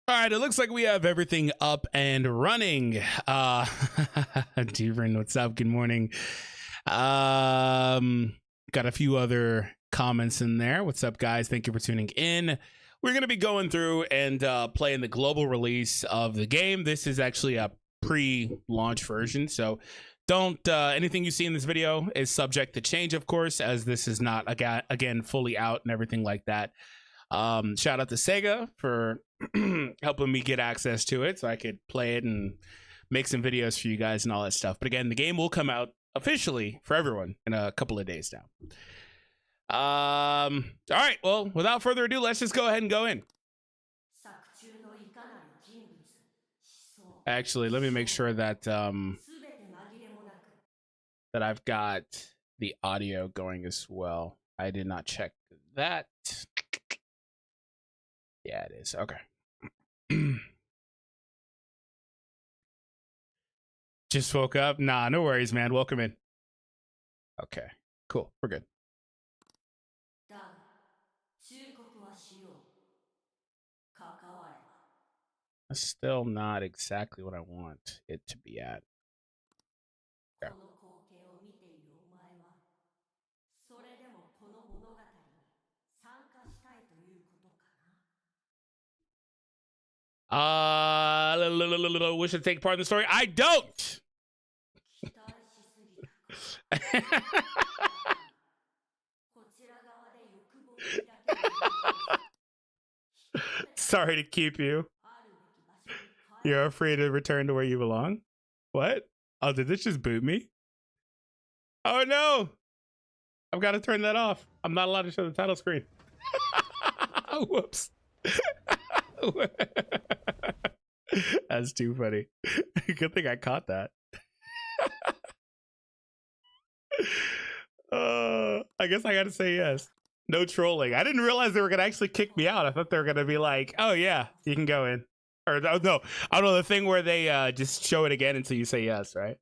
All right, it looks like we have everything up and running. Devrin, what's up? Good morning. Got a few other comments in there. What's up, guys? Thank you for tuning in. We're going to be going through and playing the global release of the game. This is actually a pre-launch version, so don't anything you see in this video is subject to change, of course, as this is not again fully out and everything like that. Shout out to Sega for helping me get access to it so I could play it and make some videos for you guys and all that stuff. But again, the game will come out officially for everyone in a couple of days now. All right, well, without further ado, let's just go ahead and go in. Actually, let me make sure that that I've got the audio going as well. I did not check that. Yeah, it is. Okay. Just woke up? Nah, no worries, man. Welcome in. Okay, cool. We're good. That's still not exactly what I want it to be at. Okay. Wish to take part in the story. I don't. Sorry to keep you. You're afraid to return to where you belong? What? Oh, did this just boot me? Oh no! I've got to turn that off. I'm not allowed to show the title screen. Whoops. That's too funny. Good thing I caught that. I guess I gotta say yes. No trolling. I didn't realize they were gonna actually kick me out. I thought they were gonna be like, oh yeah, you can go in. Or no, I don't know, the thing where they just show it again until you say yes, right?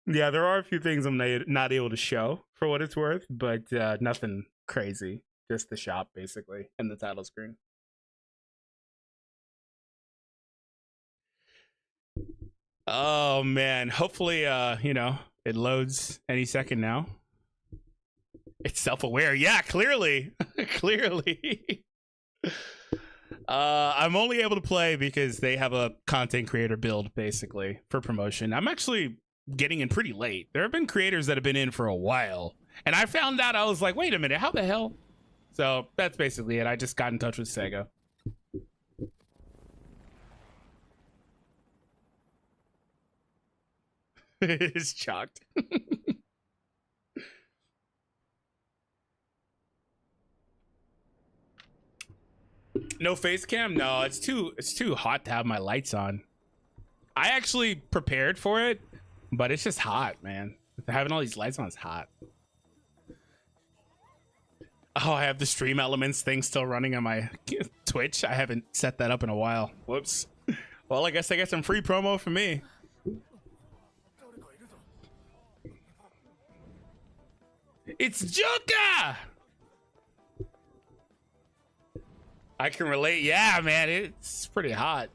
Yeah, there are a few things I'm not able to show for what it's worth, but nothing crazy. Just the shop, basically, and the title screen. Oh, man. Hopefully, you know, it loads any second now. It's self-aware. Yeah, clearly. Clearly. I'm only able to play because they have a content creator build, basically, for promotion. I'm actually getting in pretty late. There have been creators that have been in for a while. And I found out, I was like, wait a minute, how the hell? So that's basically it. I just got in touch with Sega. It's shocked. No face cam? No, it's too hot to have my lights on. I actually prepared for it, but it's just hot, man. Having all these lights on is hot. Oh, I have the stream elements thing still running on my Twitch. I haven't set that up in a while. Whoops. Well, I guess I get some free promo for me. It's Juka! I can relate. Yeah, man, it's pretty hot.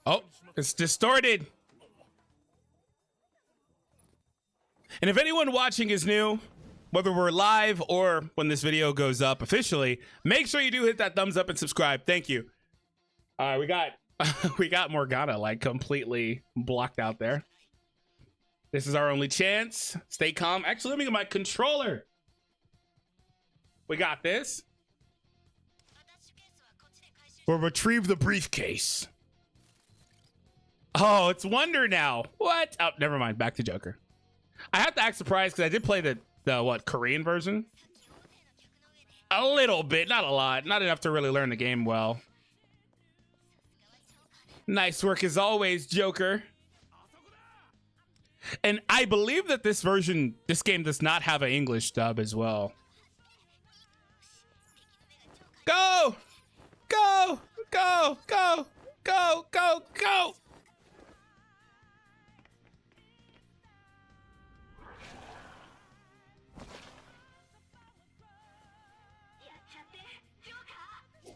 Oh, it's distorted. And if anyone watching is new, whether we're live or when this video goes up officially, make sure you do hit that thumbs up and subscribe. Thank you. All right, we got Morgana like completely blocked out there. This is our only chance. Stay calm. Actually, let me get my controller. We got this. We'll retrieve the briefcase. Oh, it's Wonder now. What? Oh, never mind. Back to Joker. I have to act surprised because I did play the what, Korean version? A little bit, not a lot. Not enough to really learn the game well. Nice work as always, Joker. And I believe that this game does not have an English dub as well. Go! Go! Go! Go! Go! Go! Go!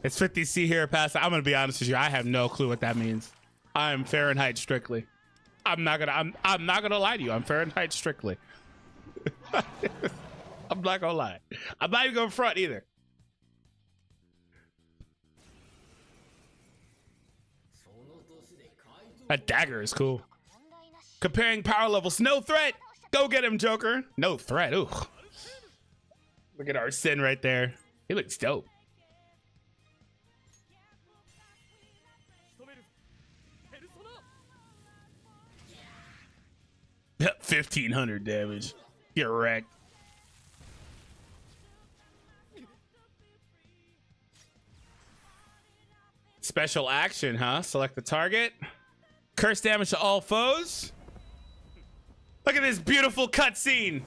It's 50C here, Pastor. I'm gonna be honest with you. I have no clue what that means. I'm Fahrenheit strictly. I'm not gonna lie to you. I'm Fahrenheit strictly. I'm not gonna lie. I'm not even gonna front either. That dagger is cool. Comparing power levels. No threat. Go get him, Joker. No threat. Ooh. Look at Arsene right there. He looks dope. 1,500 damage. You're wrecked. Special action, huh? Select the target. Curse damage to all foes. Look at this beautiful cutscene.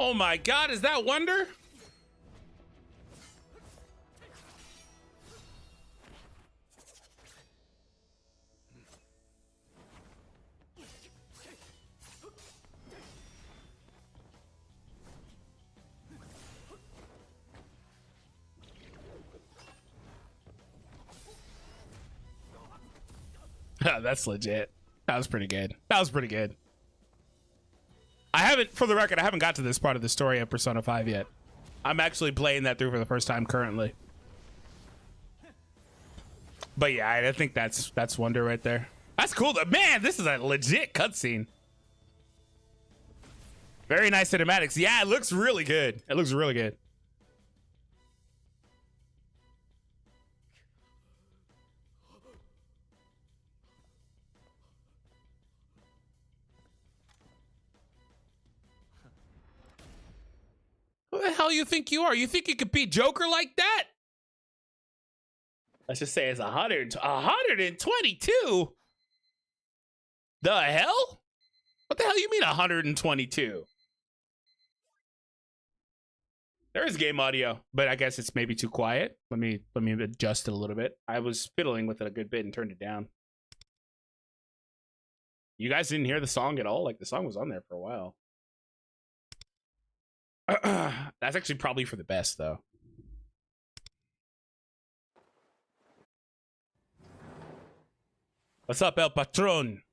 Oh my God, is that Wonder? That's legit. That was pretty good. That was pretty good. I haven't, for the record, I haven't got to this part of the story of Persona 5 yet. I'm actually playing that through for the first time currently. But yeah, I think that's Wonder right there. That's cool. Man, this is a legit cutscene. Very nice cinematics. Yeah, it looks really good. It looks really good. Who the hell you think you are? You think you could beat Joker like that? Let's just say it's 122. The hell? What the hell you mean 122? There is game audio, but I guess it's maybe too quiet. Let me adjust it a little bit. I was fiddling with it a good bit and turned it down. You guys didn't hear the song at all? Like, the song was on there for a while. That's actually probably for the best, though. What's up, El Patron?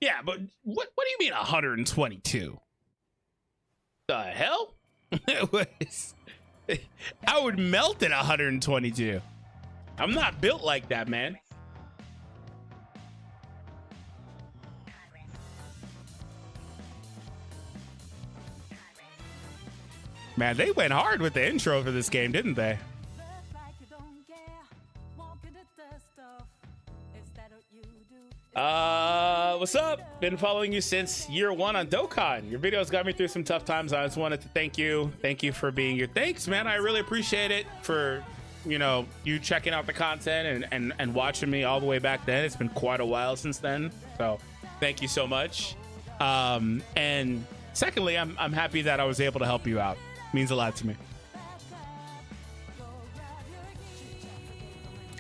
Yeah, but what do you mean 122? The hell? I would melt at 122. I'm not built like that, man. Man, they went hard with the intro for this game, didn't they? What's up? Been following you since year one on Dokkan. Your videos got me through some tough times. I just wanted to thank you. Thank you for being here. Thanks, man. I really appreciate it for, you know, you checking out the content and watching me all the way back then. It's been quite a while since then. So thank you so much. And secondly, I'm happy that I was able to help you out. Means a lot to me.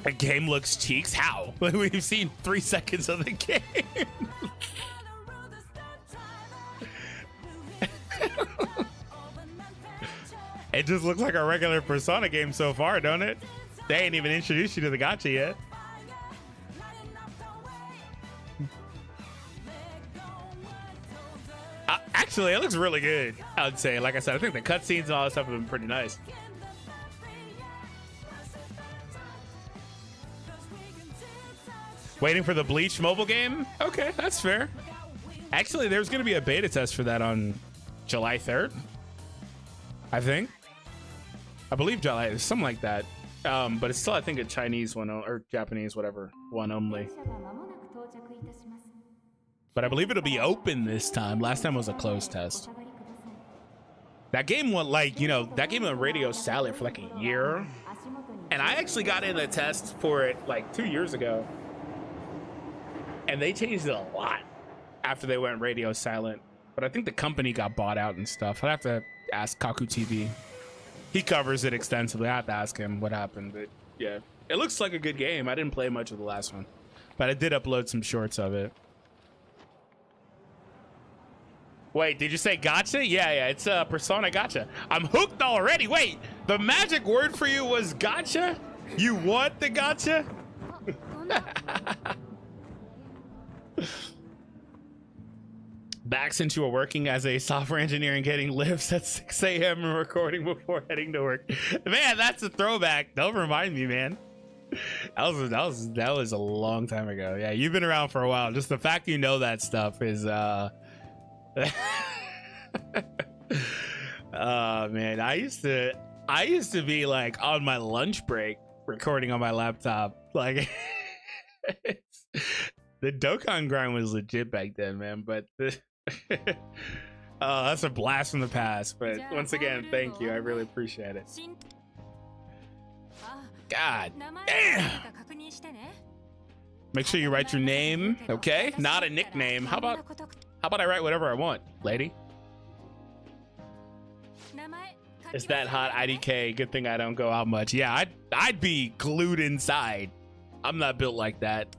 The game looks cheeks. How? We've seen 3 seconds of the game. It just looks like a regular Persona game so far, don't it? They ain't even introduced you to the gacha yet. Actually, it looks really good, I would say. Like I said, I think the cutscenes and all that stuff have been pretty nice. Waiting for the Bleach mobile game? Okay, that's fair. Actually, there's going to be a beta test for that on July 3rd, I think. I believe something like that. But it's still, I think, a Chinese one or Japanese, whatever, one only. But I believe it'll be open this time. Last time was a closed test. That game went like, you know, that game on Radio Salad for like a year. And I actually got in a test for it like 2 years ago. And they changed it a lot after they went radio silent. But I think the company got bought out and stuff. I'd have to ask Kaku TV. He covers it extensively. I have to ask him what happened. But yeah, it looks like a good game. I didn't play much of the last one, but I did upload some shorts of it. Wait, did you say gotcha? Yeah, it's Persona gotcha. I'm hooked already. Wait, the magic word for you was gotcha? You want the gotcha? Back since you were working as a software engineer and getting lifts at 6 a.m. and recording before heading to work. Man, that's a throwback. Don't remind me, man. That was a long time ago. Yeah, you've been around for a while. Just the fact you know that stuff is man, I used to be like on my lunch break recording on my laptop. Like the Dokkan grind was legit back then, man. But that's a blast from the past. But once again, thank you. I really appreciate it. God damn. Make sure you write your name, okay? Not a nickname. How about I write whatever I want, lady? It's that hot IDK. Good thing I don't go out much. Yeah, I'd be glued inside. I'm not built like that.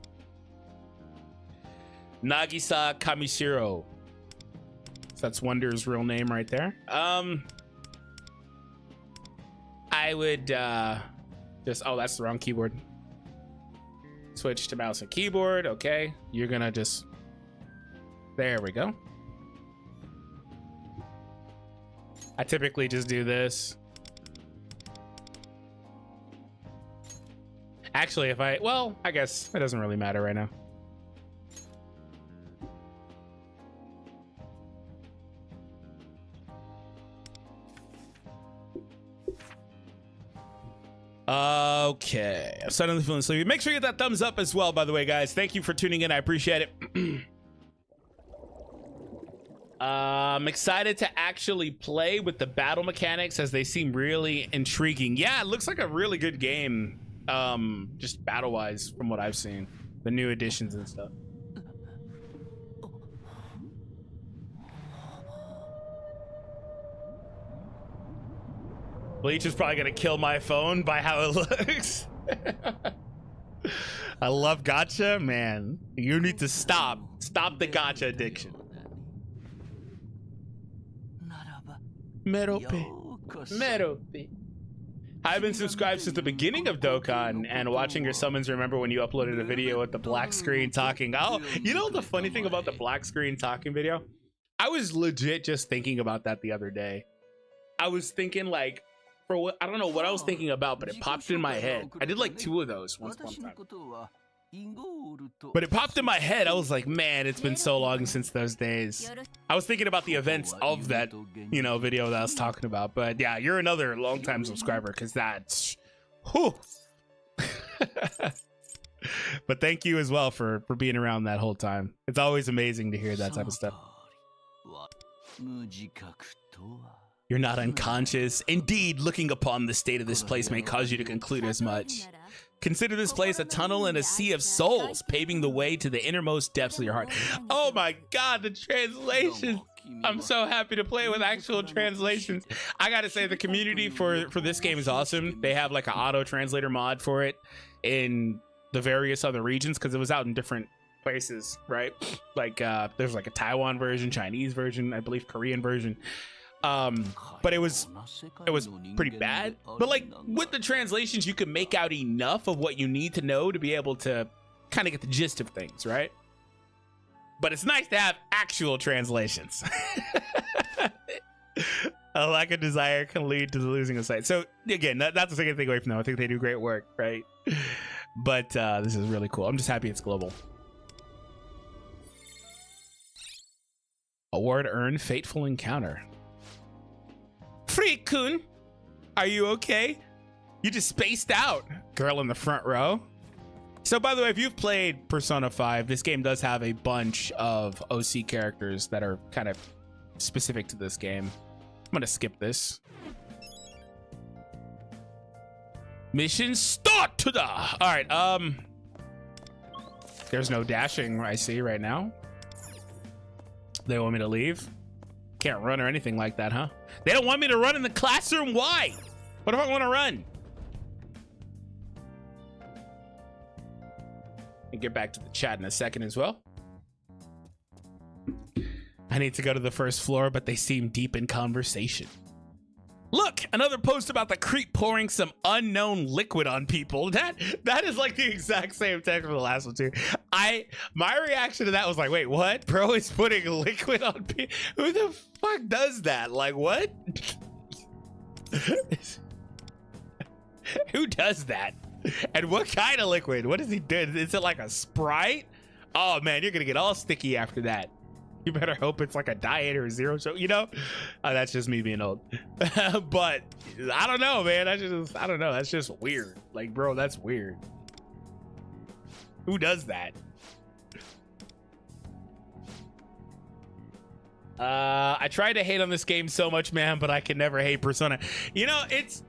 Nagisa Kamishiro. So that's Wonder's real name right there. I would just, oh, that's the wrong keyboard. Switch to mouse and keyboard. Okay, you're gonna just, there we go. I typically just do this. Actually, if well, I guess it doesn't really matter right now. Okay, I'm suddenly feeling sleepy. Make sure you get that thumbs up as well, by the way, guys. Thank you for tuning in. I appreciate it. I'm excited to actually play with the battle mechanics as they seem really intriguing. Yeah, it looks like a really good game, just battle-wise from what I've seen. The new additions and stuff. Bleach is probably gonna kill my phone by how it looks. I love gacha, man. You need to stop the gacha addiction. Merope. I've been subscribed since the beginning of Dokkan and watching your summons. Remember when you uploaded a video with the black screen talking? Oh, you know the funny thing about the black screen talking video? I was legit just thinking about that the other day. I was thinking like, for what, I don't know what I was thinking about, but it popped in my head. I did like 2 of those one time. But it popped in my head. I was like, man, it's been so long since those days. I was thinking about the events of that, you know, video that I was talking about. But yeah, you're another longtime subscriber, because that's, whew. But thank you as well for being around that whole time. It's always amazing to hear that type of stuff. You're not unconscious. Indeed, looking upon the state of this place may cause you to conclude as much. Consider this place a tunnel in a sea of souls, paving the way to the innermost depths of your heart. Oh my god, the translations. I'm so happy to play with actual translations. I gotta say, the community for this game is awesome. They have like an auto translator mod for it in the various other regions, because it was out in different places, right? Like there's like a Taiwan version, Chinese version, I believe Korean version. But it was pretty bad. But like with the translations, you can make out enough of what you need to know to be able to kind of get the gist of things, right? But it's nice to have actual translations. A lack of desire can lead to losing a sight. So again, that's the second thing away from them. I think they do great work, right? But this is really cool. I'm just happy it's global. Award earned, Fateful Encounter. Free-kun. Are you okay? You just spaced out. Girl in the front row. So by the way, if you've played Persona 5, this game does have a bunch of OC characters that are kind of specific to this game. I'm gonna skip this. Mission start to the. All right. There's no dashing I see right now. They want me to leave. Can't run or anything like that, huh? They don't want me to run in the classroom. Why? What if I want to run? And get back to the chat in a second as well. I need to go to the first floor, but they seem deep in conversation. Look, another post about the creep pouring some unknown liquid on people. That is like the exact same text for the last one too. My reaction to that was like, wait, what? Bro is putting liquid on people. Who the fuck does that? Like, what? Who does that? And what kind of liquid? What is he doing? Is it like a Sprite? Oh man, you're gonna get all sticky after that. You better hope it's like a diet or a zero show, you know? That's just me being old. But I don't know, man. I don't know. That's just weird. Like, bro, that's weird. Who does that? I tried to hate on this game so much, man, but I can never hate Persona. You know, it's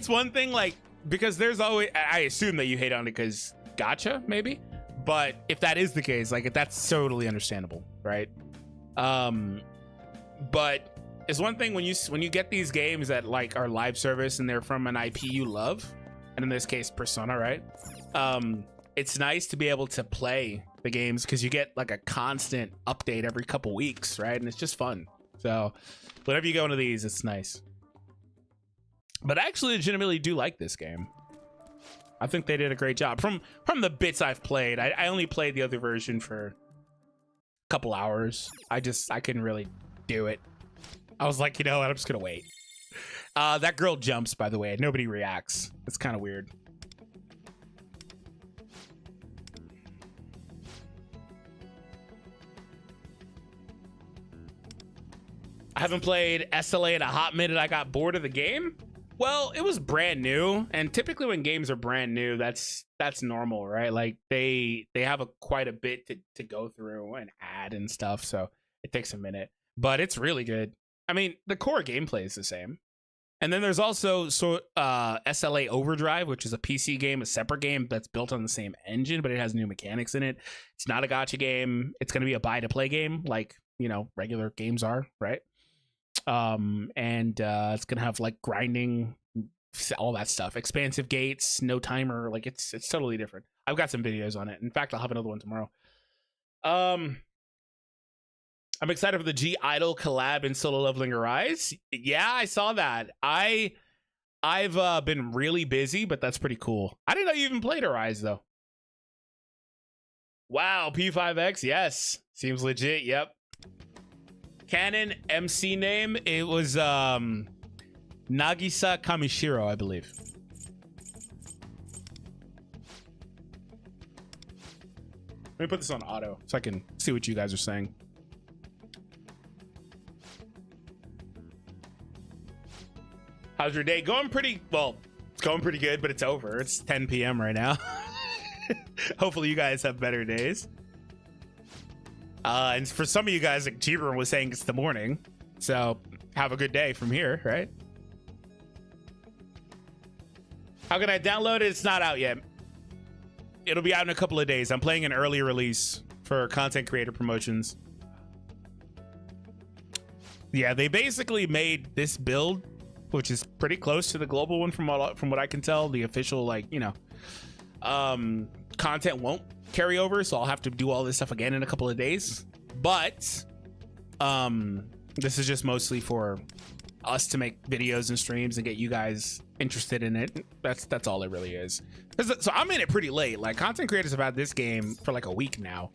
one thing, like, because there's always, I assume that you hate on it because gotcha, maybe. But if that is the case, like, that's totally understandable, right? But it's one thing when you get these games that like are live service and they're from an IP you love, and in this case Persona, right? It's nice to be able to play the games because you get like a constant update every couple weeks, right? And it's just fun. So whenever you go into these, it's nice. But I actually legitimately do like this game. I think they did a great job. From the bits I've played, I only played the other version for a couple hours. I couldn't really do it. I was like, you know what, I'm just gonna wait. That girl jumps, by the way. Nobody reacts. It's kind of weird. I haven't played SLA in a hot minute. I got bored of the game. Well, it was brand new, and typically when games are brand new, that's normal, right? Like they have quite a bit to go through and add and stuff, so it takes a minute. But it's really good. I mean, the core gameplay is the same. And then there's also SLA Overdrive, which is a PC game, a separate game that's built on the same engine, but it has new mechanics in it. It's not a gacha game. It's going to be a buy-to-play game, like, you know, regular games are, right? It's gonna have like grinding, all that stuff, expansive gates, no timer. Like it's totally different. I've got some videos on it. In fact, I'll have another one tomorrow. I'm excited for the G Idol collab in Solo Leveling Arise. Yeah, I saw that. I've been really busy, but that's pretty cool. I didn't know you even played Arise though. Wow, P5X, yes, seems legit. Yep. Canon MC name, it was Nagisa Kamishiro, I believe. Let me put this on auto so I can see what you guys are saying. How's your day? Going pretty well. It's going pretty good, but it's over. It's 10 p.m. right now. Hopefully you guys have better days. And for some of you guys, like Cheever was saying, it's the morning. So have a good day from here, right? How can I download it? It's not out yet. It'll be out in a couple of days. I'm playing an early release for content creator promotions. Yeah, they basically made this build, which is pretty close to the global one from what I can tell. The official, like, you know, content won't carry over, so I'll have to do all this stuff again in a couple of days. But this is just mostly for us to make videos and streams and get you guys interested in it. That's all it really is. So I'm in it pretty late. Like, content creators have had this game for like a week now,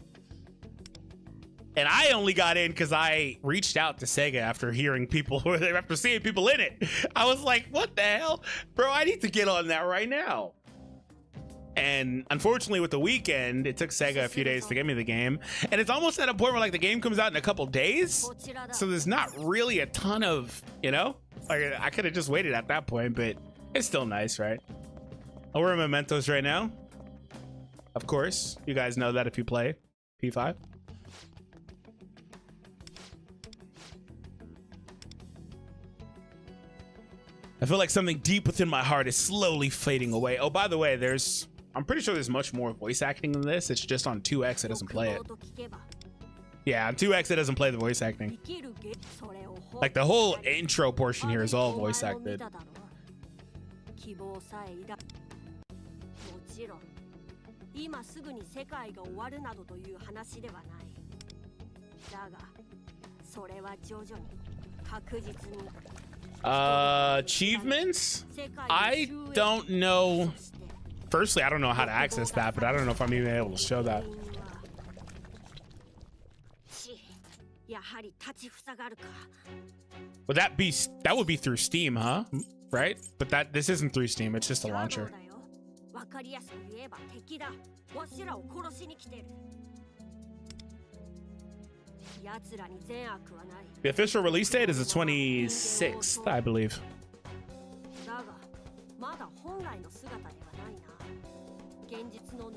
and I only got in because I reached out to Sega after seeing people in it. I was like, what the hell, bro? I need to get on that right now. And unfortunately, with the weekend, it took Sega a few days to get me the game. And it's almost at a point where like the game comes out in a couple days. So there's not really a ton of, you know, Like, I could have just waited at that point, but it's still nice, right? Oh, we're in Mementos right now. Of course, you guys know that if you play P5. I feel like something deep within my heart is slowly fading away. Oh, by the way, I'm pretty sure there's much more voice acting than this. It's just on 2X it doesn't play it. Yeah, on 2X it doesn't play the voice acting. Like the whole intro portion here is all voice acted. Achievements? I don't know. Firstly, I don't know how to access that, but I don't know if I'm even able to show that. Would that would be through Steam, huh? Right? But this isn't through Steam, it's just a launcher. The official release date is the 26th, I believe.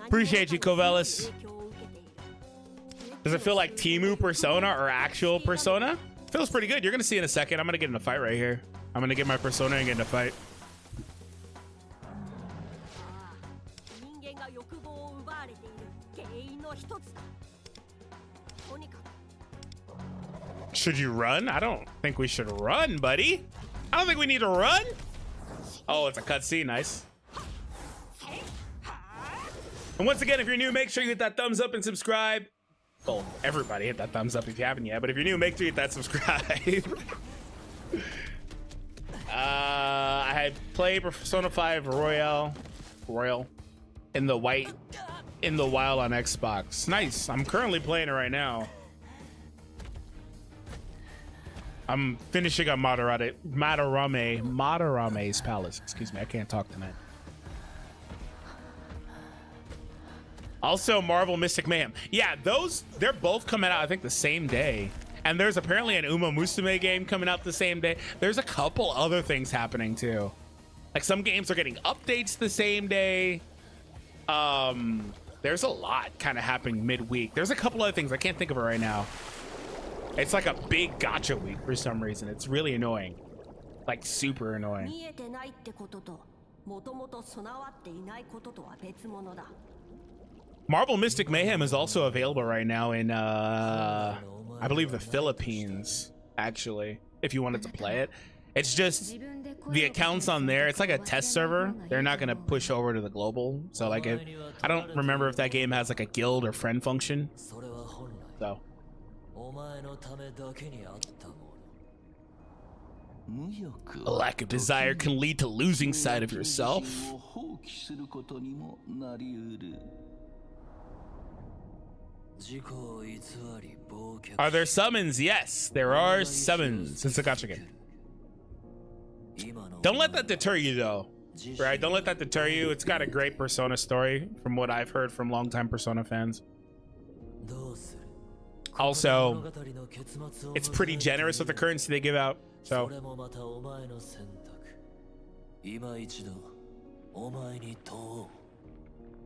Appreciate you, Covelis. Does it feel like Temu Persona or actual Persona? Feels pretty good. You're gonna see in a second. I'm gonna get in a fight right here. I'm gonna get my Persona and get in a fight. Should you run? I don't think we should run, buddy. I don't think we need to run. Oh, it's a cutscene. Nice. And once again, if you're new, make sure you hit that thumbs up and subscribe. Well, everybody hit that thumbs up if you haven't yet. But if you're new, make sure you hit that subscribe. I had played Persona 5 Royal in the wild on Xbox. Nice. I'm currently playing it right now. I'm finishing up Madarame's Palace. Excuse me, I can't talk tonight. Also, Marvel Mystic Mayhem. Yeah, they're both coming out, I think, the same day. And there's apparently an Uma Musume game coming out the same day. There's a couple other things happening, too. Like, some games are getting updates the same day. There's a lot kind of happening midweek. There's a couple other things. I can't think of it right now. It's like a big gacha week for some reason. It's really annoying. Like, super annoying. Marvel Mystic Mayhem is also available right now in, I believe, the Philippines, actually, if you wanted to play it. It's just the accounts on there. It's like a test server. They're not going to push over to the global. So, like, I don't remember if that game has, like, a guild or friend function. So. A lack of desire can lead to losing sight of yourself. Are there summons? Yes, there are summons. It's a gacha game. Don't let that deter you, though. Right? Don't let that deter you. It's got a great Persona story, from what I've heard from longtime Persona fans. Also, it's pretty generous with the currency they give out. So,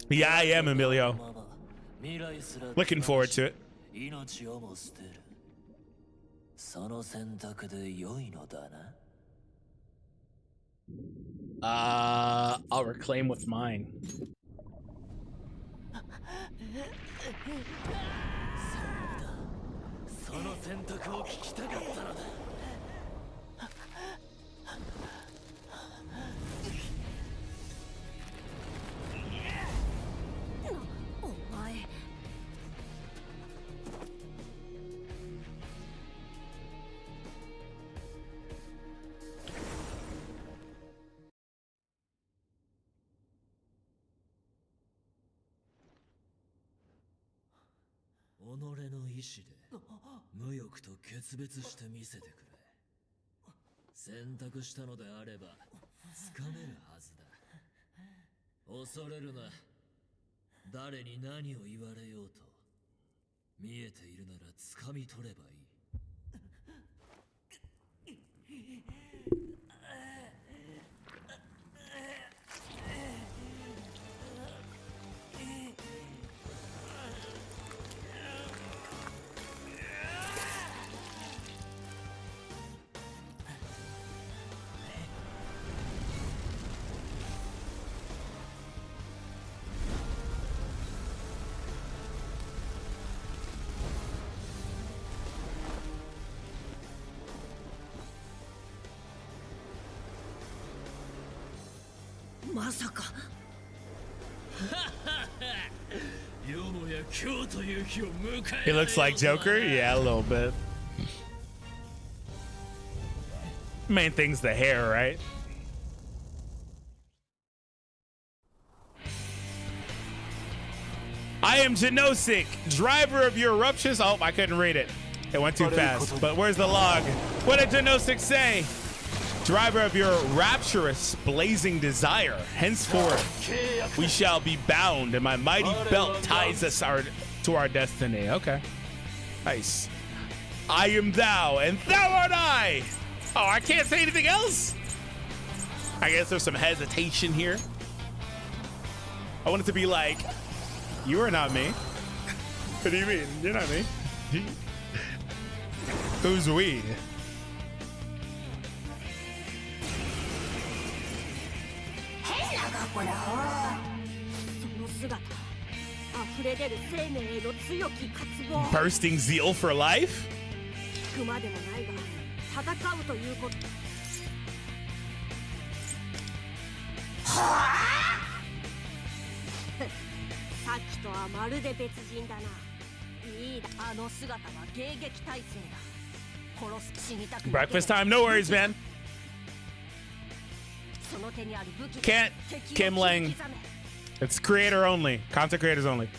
yeah, I am, Emilio. Looking forward to it. I'll reclaim what's mine. He looks like Joker? Yeah, a little bit. Main thing's the hair, right? I am Genosik, driver of your eruptions. Oh, I couldn't read it. It went too fast. But where's the log? What did Genosik say? Driver of your rapturous, blazing desire. Henceforth, we shall be bound, and my mighty belt ties us to our destiny. Okay. Nice. I am thou, and thou art I. Oh, I can't say anything else? I guess there's some hesitation here. I want it to be like, you are not me. What do you mean? You're not me. Who's we? Bursting zeal for life? Breakfast time, no worries, man. Can't Kim Lang. It's creator only. Content creators only.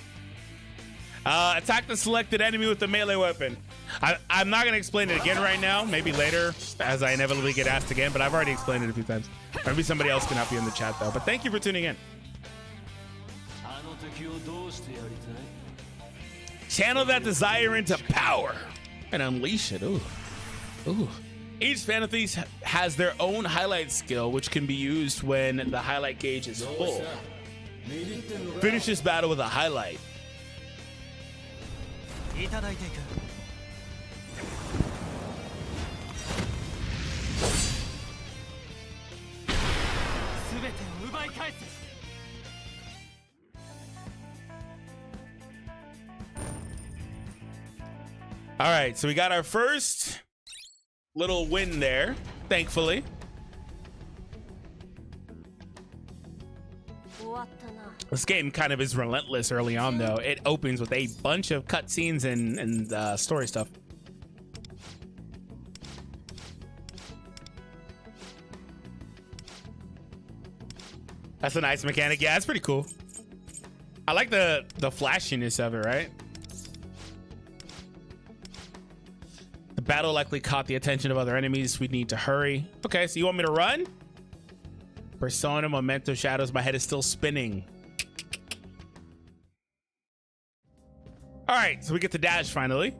Attack the selected enemy with the melee weapon. I'm not going to explain it again right now. Maybe later, as I inevitably get asked again. But I've already explained it a few times. Maybe somebody else can help you in the chat, though. But thank you for tuning in. Channel that desire into power and unleash it. Ooh. Ooh. Each fan of these has their own highlight skill, which can be used when the highlight gauge is full. Finish this battle with a highlight. All right, so we got our first little win there, thankfully. This game kind of is relentless early on, though. It opens with a bunch of cutscenes and story stuff. That's a nice mechanic. Yeah, it's pretty cool. I like the flashiness of it, right? The battle likely caught the attention of other enemies. We need to hurry. Okay, so you want me to run? Persona, Memento, Shadows. My head is still spinning. All right, so we get to dash finally.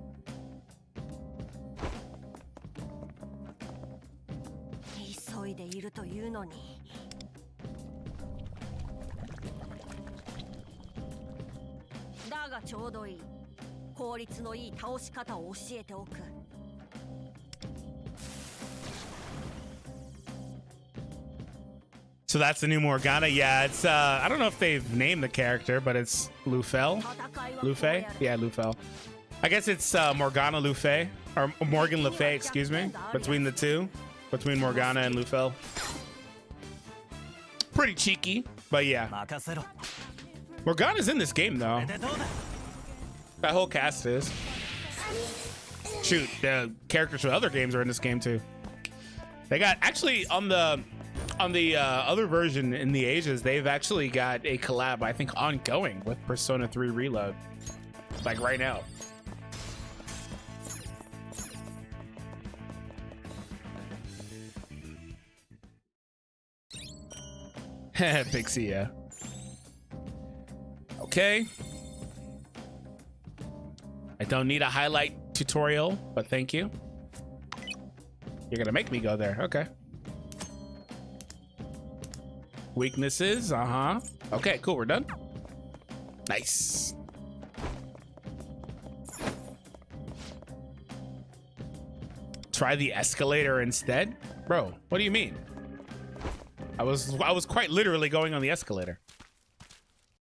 So that's the new Morgana. Yeah, it's I don't know if they've named the character, but it's Lufel. Lufei? Yeah, Lufel. I guess it's Morgana Lufei, or Morgan Le Fay, excuse me, between the two, between Morgana and Lufel. Pretty cheeky, but yeah. Morgana's in this game though. That whole cast is. Shoot, the characters from other games are in this game too. They got actually on the other version in the Asias, they've actually got a collab, I think, ongoing with Persona 3 Reload, like right now. Pixie, yeah. Okay. I don't need a highlight tutorial, but thank you. You're gonna make me go there. Okay. Weaknesses, okay, cool, we're done. Nice. Try the escalator instead? Bro, what do you mean? I was quite literally going on the escalator.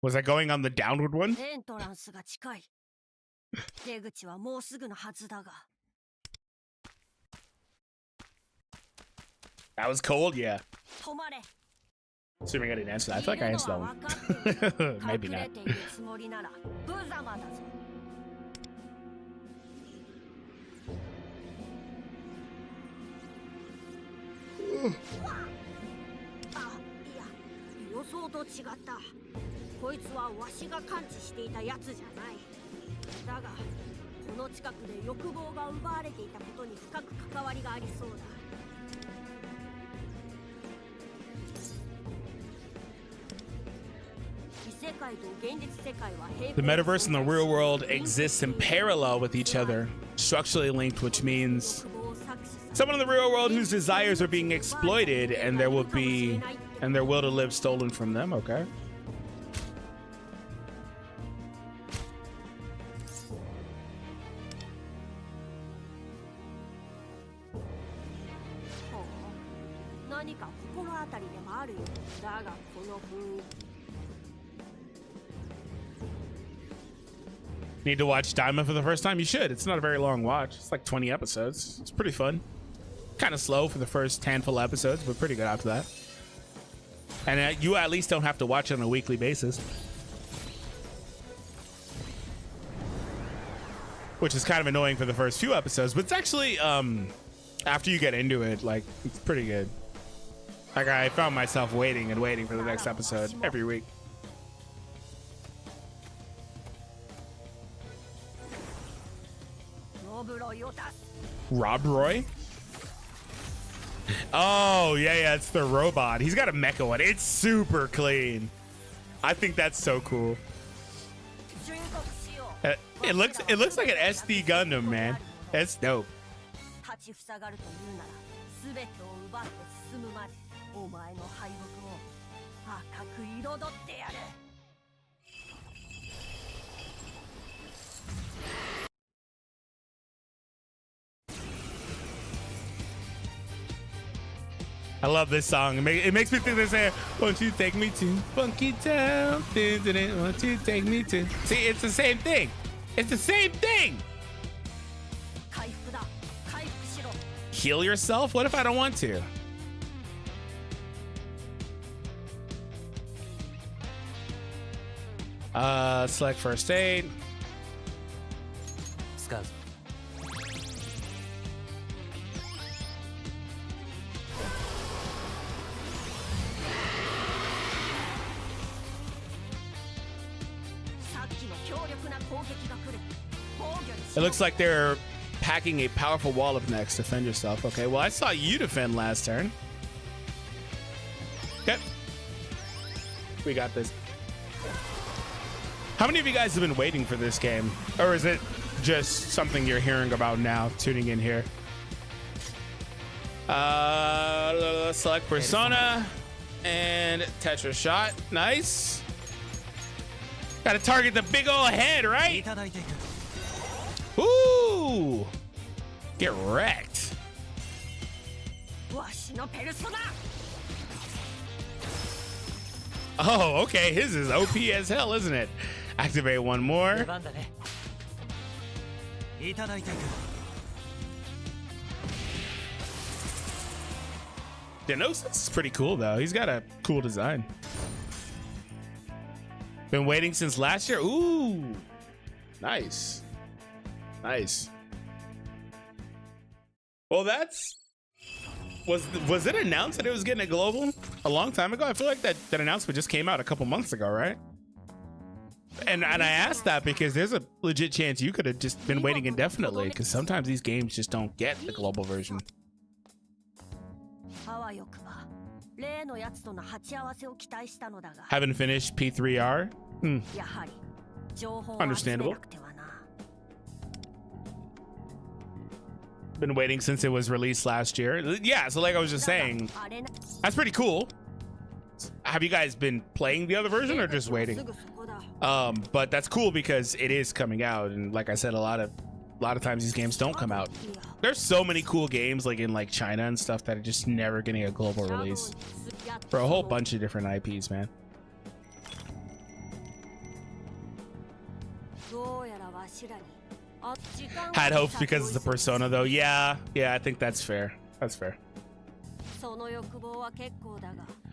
Was I going on the downward one? That was cold, yeah. Assuming I didn't answer that. I feel like I answered that one. Maybe not. The metaverse and the real world exists in parallel with each other, structurally linked, which means someone in the real world whose desires are being exploited and their will to live stolen from them. Okay. Need to watch Diamond for the first time? You should. It's not a very long watch. It's like 20 episodes. It's pretty fun. Kind of slow for the first handful of episodes, but pretty good after that. And you at least don't have to watch it on a weekly basis, which is kind of annoying for the first few episodes, but it's actually after you get into it, like, it's pretty good. Like, I found myself waiting and waiting for the next episode every week. Rob Roy? Oh, yeah, it's the robot. He's got a mecha one. It's super clean. I think that's so cool. It looks like an SD Gundam, man. That's dope. I love this song. It makes me think they say, "Won't you take me to Funky Town? Won't you take me to?" See, it's the same thing. It's the same thing. Heal yourself? What if I don't want to? Select first aid. It looks like they're packing a powerful wall up next. Defend yourself. Okay, well, I saw you defend last turn. Okay. We got this. How many of you guys have been waiting for this game? Or is it just something you're hearing about now, tuning in here? Select Persona and Tetra Shot. Nice. Got to target the big old head, right? Ooh! Get wrecked. Oh, okay. His is OP as hell, isn't it? Activate one more. Denosis is pretty cool, though. He's got a cool design. Been waiting since last year. Ooh, nice. Nice. Well, was it announced that it was getting a global a long time ago? I feel like that announcement just came out a couple months ago, right? And I asked that because there's a legit chance you could have just been waiting indefinitely, because sometimes these games just don't get the global version. Haven't finished P3R? Understandable. Been waiting since it was released last year. Yeah, so like I was just saying, that's pretty cool. Have you guys been playing the other version or just waiting? But that's cool because it is coming out, and like I said, a lot of times these games don't come out. There's so many cool games like in like China and stuff that are just never getting a global release for a whole bunch of different IPs, man. Had hopes because it's a Persona, though. Yeah, I think that's fair. That's fair.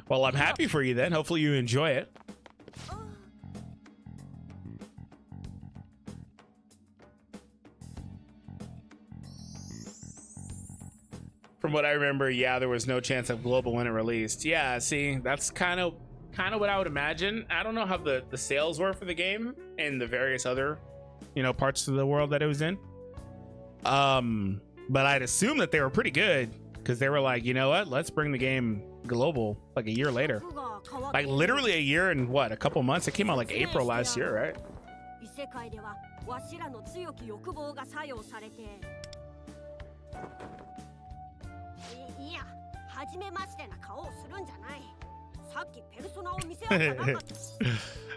Well, I'm happy for you then. Hopefully you enjoy it. From what I remember, yeah, there was no chance of global when it released. Yeah, see, that's kind of what I would imagine. I don't know how the sales were for the game and the various other, you know, parts of the world that it was in. But I'd assume that they were pretty good because they were like, you know what, let's bring the game global like a year later. Like literally a year and what, a couple months? It came out like April last year, right?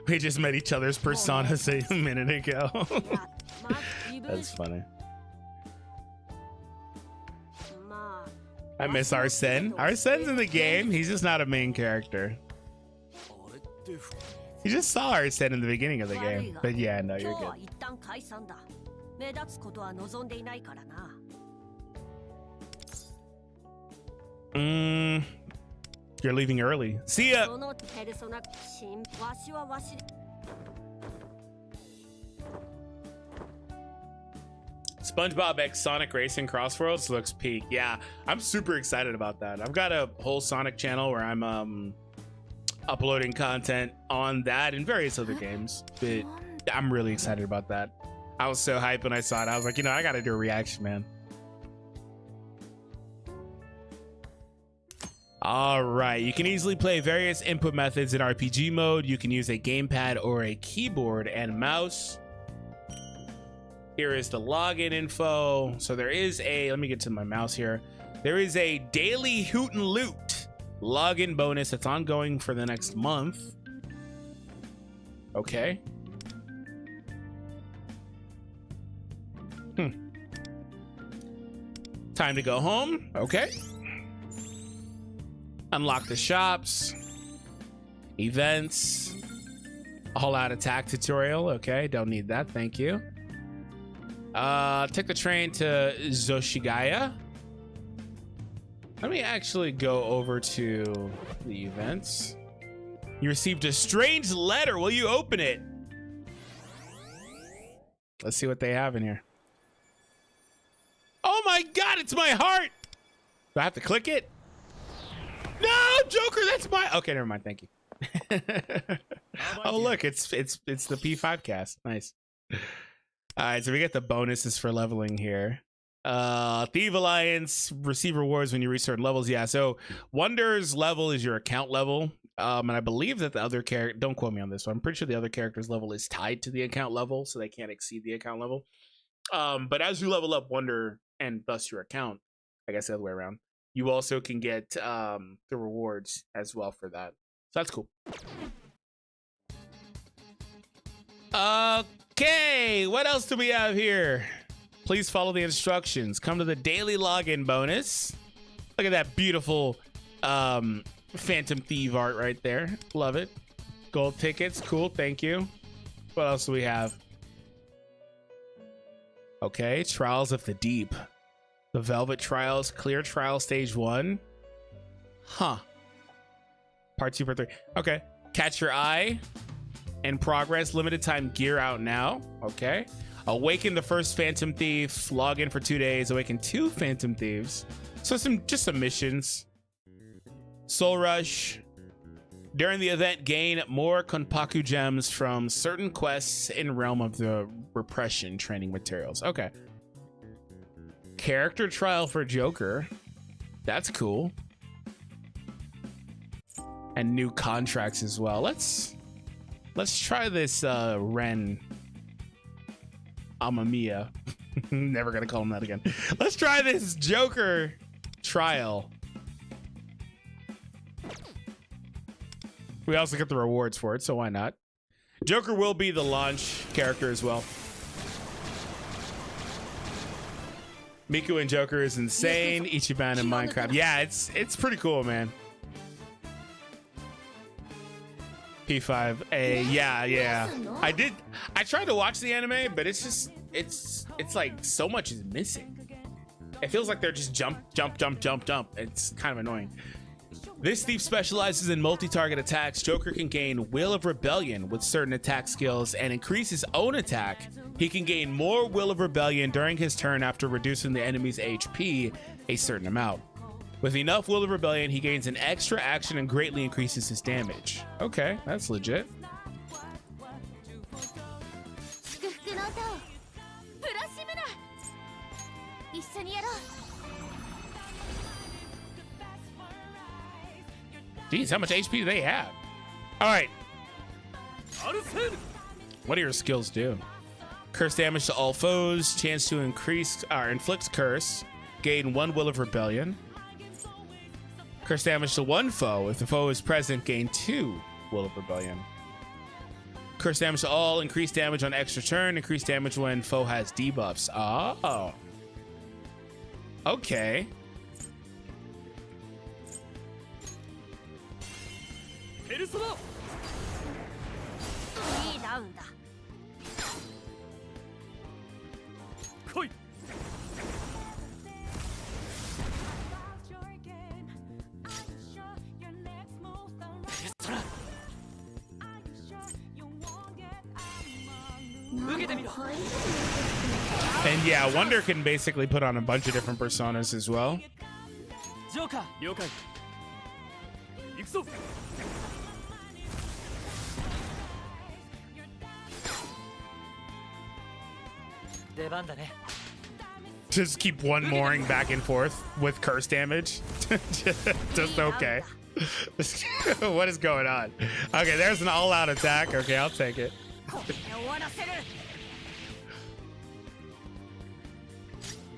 We just met each other's personas a minute ago. That's funny. I miss Arsene. Arsene's in the game. He's just not a main character. You just saw Arsene in the beginning of the game. But yeah, no, you're good. You're leaving early. See ya. SpongeBob X Sonic Racing Crossworlds looks peak. Yeah, I'm super excited about that. I've got a whole Sonic channel where I'm uploading content on that and various other games, but I'm really excited about that. I was so hyped when I saw it. I was like, you know, I gotta do a reaction, man. All right, you can easily play various input methods in RPG mode. You can use a gamepad or a keyboard and mouse. Here is the login info. So there is a, let me get to my mouse here. There is a daily Hoot and Loot login bonus that's ongoing for the next month. Okay. Time to go home. Okay. Unlock the shops. Events. All-out attack tutorial. Okay, don't need that. Thank you. Take the train to Zoshigaya. Let me actually go over to the events. You received a strange letter. Will you open it? Let's see what they have in here. Oh my God, it's my heart. Do I have to click it? No, Joker, that's my, okay, never mind. Thank you. Oh, look, it's the P5 cast. Nice. All right, so we get the bonuses for leveling here. Thief Alliance, receive rewards when you reach certain levels. Yeah, so Wonder's level is your account level. And I believe that the other character, don't quote me on this one, I'm pretty sure the other character's level is tied to the account level, so they can't exceed the account level. But as you level up Wonder and thus your account, I guess the other way around, you also can get the rewards as well for that. So that's cool. Okay, what else do we have here? Please follow the instructions. Come to the daily login bonus. Look at that beautiful Phantom Thief art right there. Love it. Gold tickets, cool, thank you. What else do we have? Okay, Trials of the Deep. The Velvet Trials, clear trial stage 1. Huh. Part 2, part 3. Okay. Catch Your Eye. In progress. Limited time gear out now. Okay. Awaken the first Phantom Thief. Log in for 2 days. Awaken 2 Phantom Thieves. So just some missions. Soul Rush. During the event, gain more Konpaku gems from certain quests in Realm of the Repression training materials. Okay. Character trial for Joker. That's cool. And new contracts as well. Let's try this Ren Amamiya. Never gonna call him that again. Let's try this Joker trial. We also get the rewards for it, so why not? Joker will be the launch character as well. Miku and Joker is insane. Ichiban in Minecraft. Yeah, it's pretty cool, man. P5A. Yeah. I tried to watch the anime, but it's like so much is missing. It feels like they're just jump. It's kind of annoying. This thief specializes in multi-target attacks. Joker can gain Will of Rebellion with certain attack skills and increase his own attack. He can gain more Will of Rebellion during his turn after reducing the enemy's HP a certain amount. With enough Will of Rebellion, he gains an extra action and greatly increases his damage. Okay, that's legit. Jeez, how much HP do they have? All right. What do your skills do? Curse damage to all foes. Chance to increase or inflict curse. Gain 1 Will of Rebellion. Curse damage to one foe. If the foe is present, gain 2 Will of Rebellion. Curse damage to all. Increased damage on extra turn. Increased damage when foe has debuffs. Oh. Okay. And yeah, Wonder can basically put on a bunch of different personas as well. Just keep one mooring back and forth with curse damage. Just okay. What is going on? Okay, there's an all-out attack. Okay, I'll take it.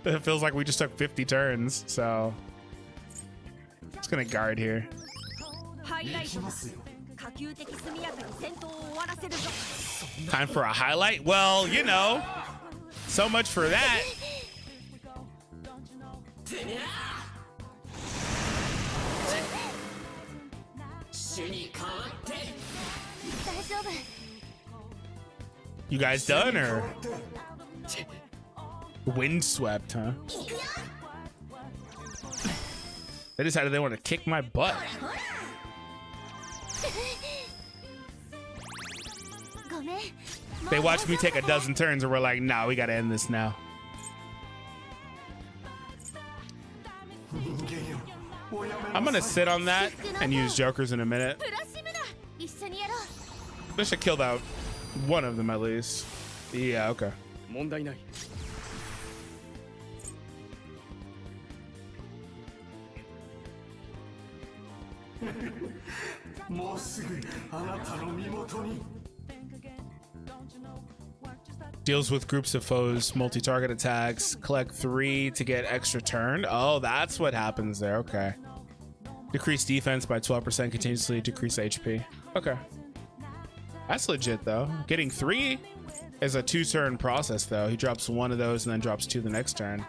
It feels like we just took 50 turns, so just gonna guard here. Time for a highlight? Well, you know, so much for that. You guys done or windswept, huh? They decided they want to kick my butt. They watched me take a dozen turns and we're like, nah, we gotta end this now. I'm gonna sit on that and use jokers in a minute. This should kill out one of them at least. Yeah, okay. Deals with groups of foes, multi-target attacks, collect 3 to get extra turn. Oh, that's what happens there. Okay. Decrease defense by 12%, continuously decrease HP. Okay. That's legit though. Getting 3 is a 2-turn process though. He drops 1 of those and then drops 2 the next turn.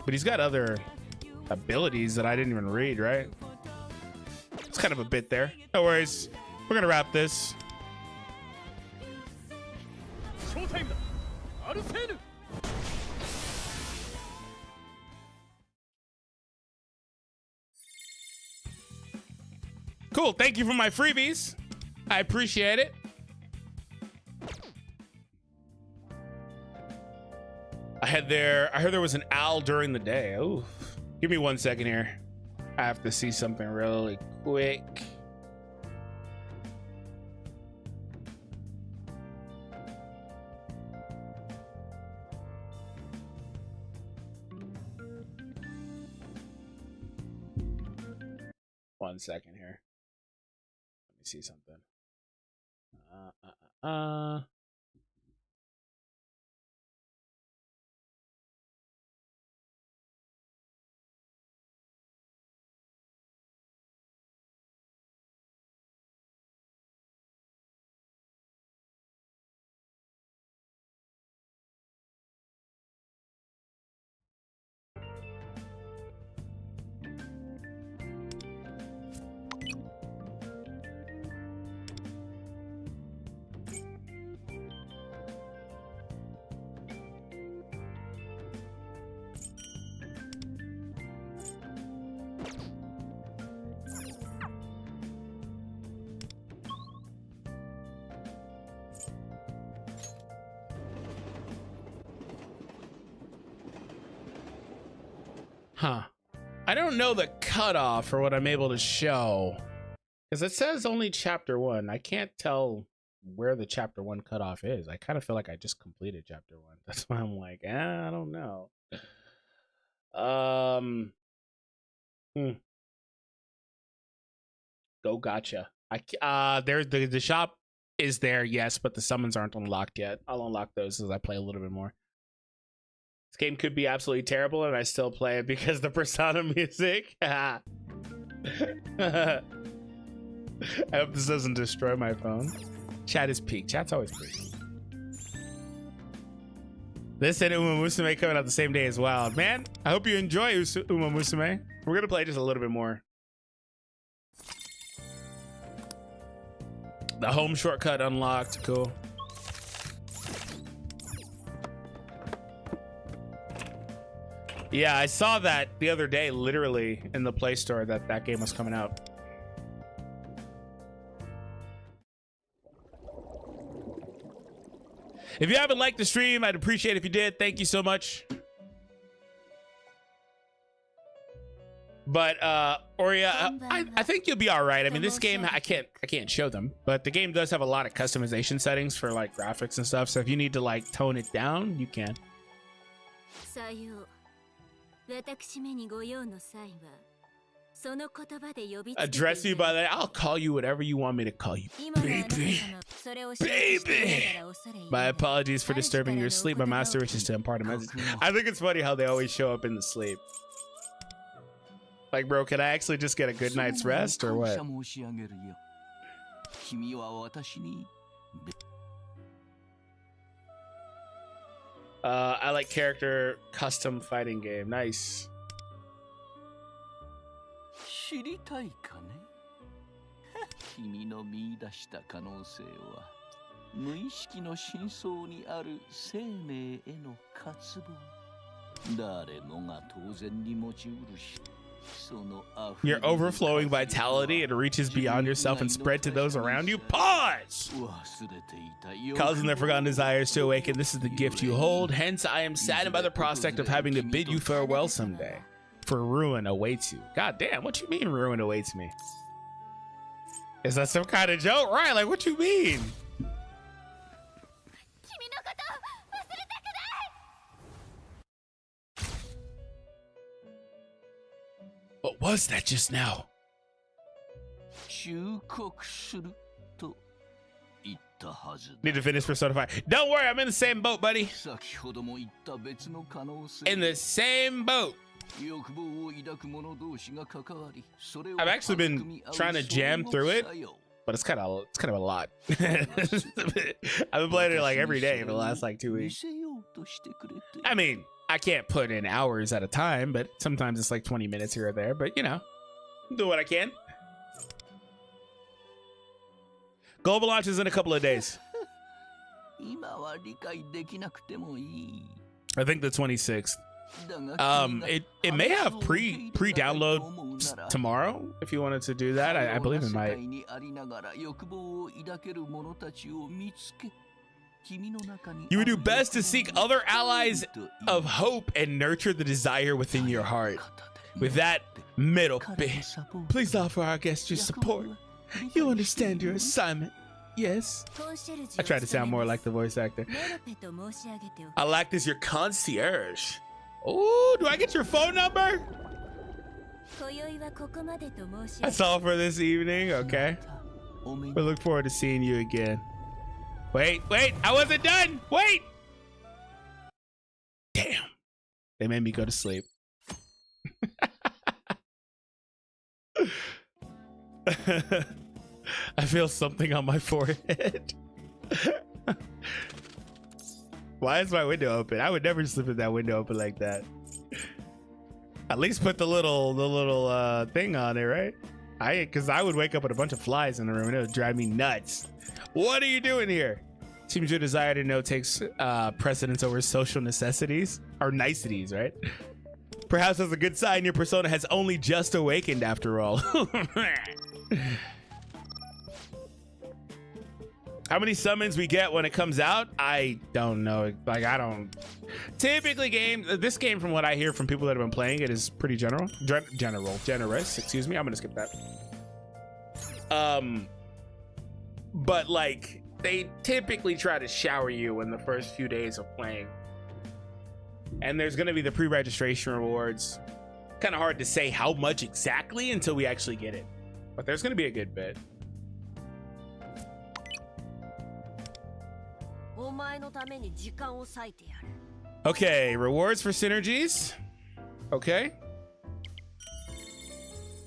But he's got other abilities that I didn't even read, right? It's kind of a bit there. No worries. We're gonna wrap this. Cool. Thank you for my freebies. I appreciate it. I heard there was an owl during the day. Oh, give me 1 second here. I have to see something really quick. One second here. Let me see something. Huh. I don't know the cutoff for what I'm able to show. Because it says only chapter 1. I can't tell where the chapter 1 cutoff is. I kind of feel like I just completed chapter 1. That's why I'm like, I don't know. Go gotcha. There's the shop is there, yes, but the summons aren't unlocked yet. I'll unlock those as I play a little bit more. This game could be absolutely terrible, and I still play it because the Persona music. I hope this doesn't destroy my phone. Chat is peak. Chat's always peak. This and Uma Musume coming out the same day as well. Man, I hope you enjoy Uma Musume. We're going to play just a little bit more. The home shortcut unlocked. Cool. Yeah, I saw that the other day, literally in the Play Store, that game was coming out. If you haven't liked the stream, I'd appreciate it if you did. Thank you so much. But Oria, I think you'll be all right. I mean, this game I can't show them, but the game does have a lot of customization settings for like graphics and stuff. So if you need to like tone it down, you can. Address you by that. I'll call you whatever you want me to call you. Baby. Baby. My apologies for disturbing your sleep. My master wishes to impart a message. I think it's funny how they always show up in the sleep. Like, bro, can I actually just get a good night's rest or what? I like character custom fighting game. Nice. Your overflowing vitality, it reaches beyond yourself and spread to those around you. Pause! Causing their forgotten desires to awaken. This is the gift you hold. Hence, I am saddened by the prospect of having to bid you farewell someday. For ruin awaits you. God damn, what you mean ruin awaits me? Is that some kind of joke? Right, like what you mean? What was that just now? Need to finish Persona 5. Don't worry, I'm in the same boat, buddy. In the same boat. I've actually been trying to jam through it, but it's kind of a lot. I've been playing it like every day for the last like 2 weeks. I mean, I can't put in hours at a time, but sometimes it's like 20 minutes here or there. But you know, do what I can. Global launch is in a couple of days. I think the 26th. It may have pre-download tomorrow if you wanted to do that. I believe it might. You would do best to seek other allies of hope and nurture the desire within your heart. With that middle bit, please offer our guests your support. You understand your assignment. Yes. I try to sound more like the voice actor. I'll act as your concierge. Oh, do I get your phone number? That's all for this evening. Okay. We look forward to seeing you again. Wait, I wasn't done. Wait. Damn. They made me go to sleep. I feel something on my forehead. Why is my window open? I would never sleep with that window open like that. At least put the little thing on it, right? Because I would wake up with a bunch of flies in the room and it would drive me nuts. What are you doing here? Seems your desire to know takes precedence over social necessities or niceties, right? Perhaps that's a good sign your persona has only just awakened after all. How many summons we get when it comes out, I don't know. Like, I don't typically this game, from what I hear from people that have been playing it, is pretty generous, excuse me. I'm gonna skip that. But like, they typically try to shower you in the first few days of playing, and there's gonna be the pre-registration rewards. Kind of hard to say how much exactly until we actually get it, but there's gonna be a good bit. Okay, rewards for synergies. Okay.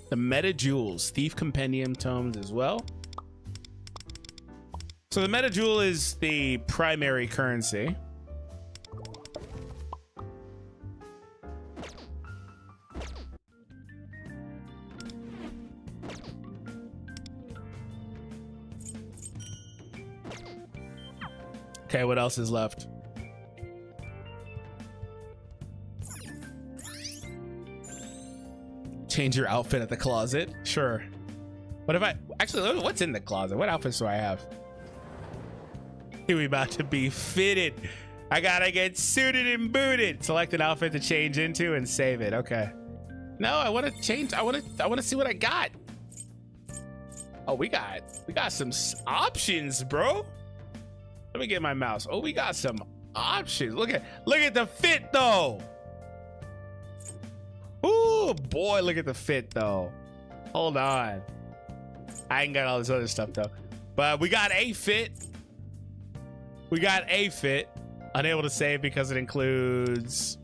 The meta jewels, thief compendium tomes as well. So the meta jewel is the primary currency. Okay, what else is left? Change your outfit at the closet. Sure. What if I actually, what's in the closet? What outfits do I have? Here we about to be fitted. I gotta get suited and booted. Select an outfit to change into and save it. Okay. No, I want to change. I want to see what I got. Oh, we got some options, bro. Let me get my mouse. Oh, we got some options. Look at the fit though. Ooh, boy, look at the fit though. Hold on. I ain't got all this other stuff though. But we got a fit. We got a fit. Unable to save because it includes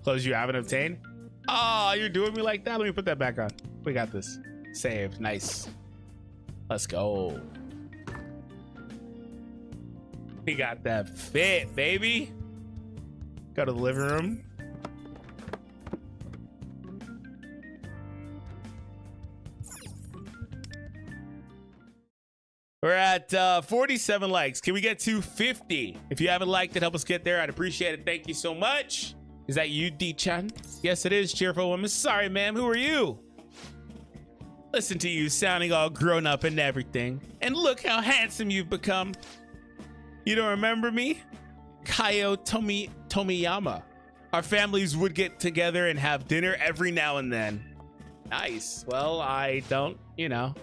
clothes you haven't obtained. Oh, you're doing me like that. Let me put that back on. We got this. Save. Nice. Let's go. We got that fit, baby. Go to the living room. We're at 47 likes. Can we get to 50? If you haven't liked it, help us get there. I'd appreciate it. Thank you so much. Is that you, D-chan? Yes, it is, cheerful woman. Sorry, ma'am. Who are you? Listen to you sounding all grown up and everything. And look how handsome you've become. You don't remember me? Kaio Tomiyama. Our families would get together and have dinner every now and then. Nice. Well, I don't know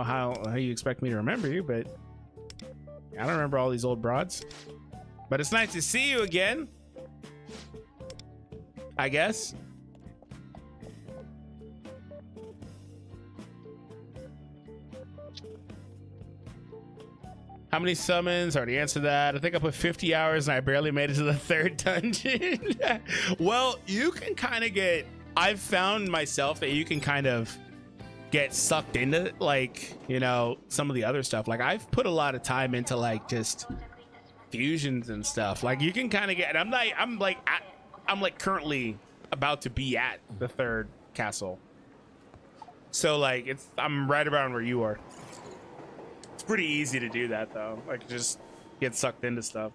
how you expect me to remember you, but I don't remember all these old broads. But it's nice to see you again, I guess. How many summons? Already answered that. I think I put 50 hours and I barely made it to the 3rd dungeon. Well, you can kind of get, I've found myself that you can kind of get sucked into, like, some of the other stuff. Like, I've put a lot of time into like just fusions and stuff. Like, you can kind of get, and I'm like currently about to be at the 3rd castle. So like, I'm right around where you are. It's pretty easy to do that though. Like, just get sucked into stuff.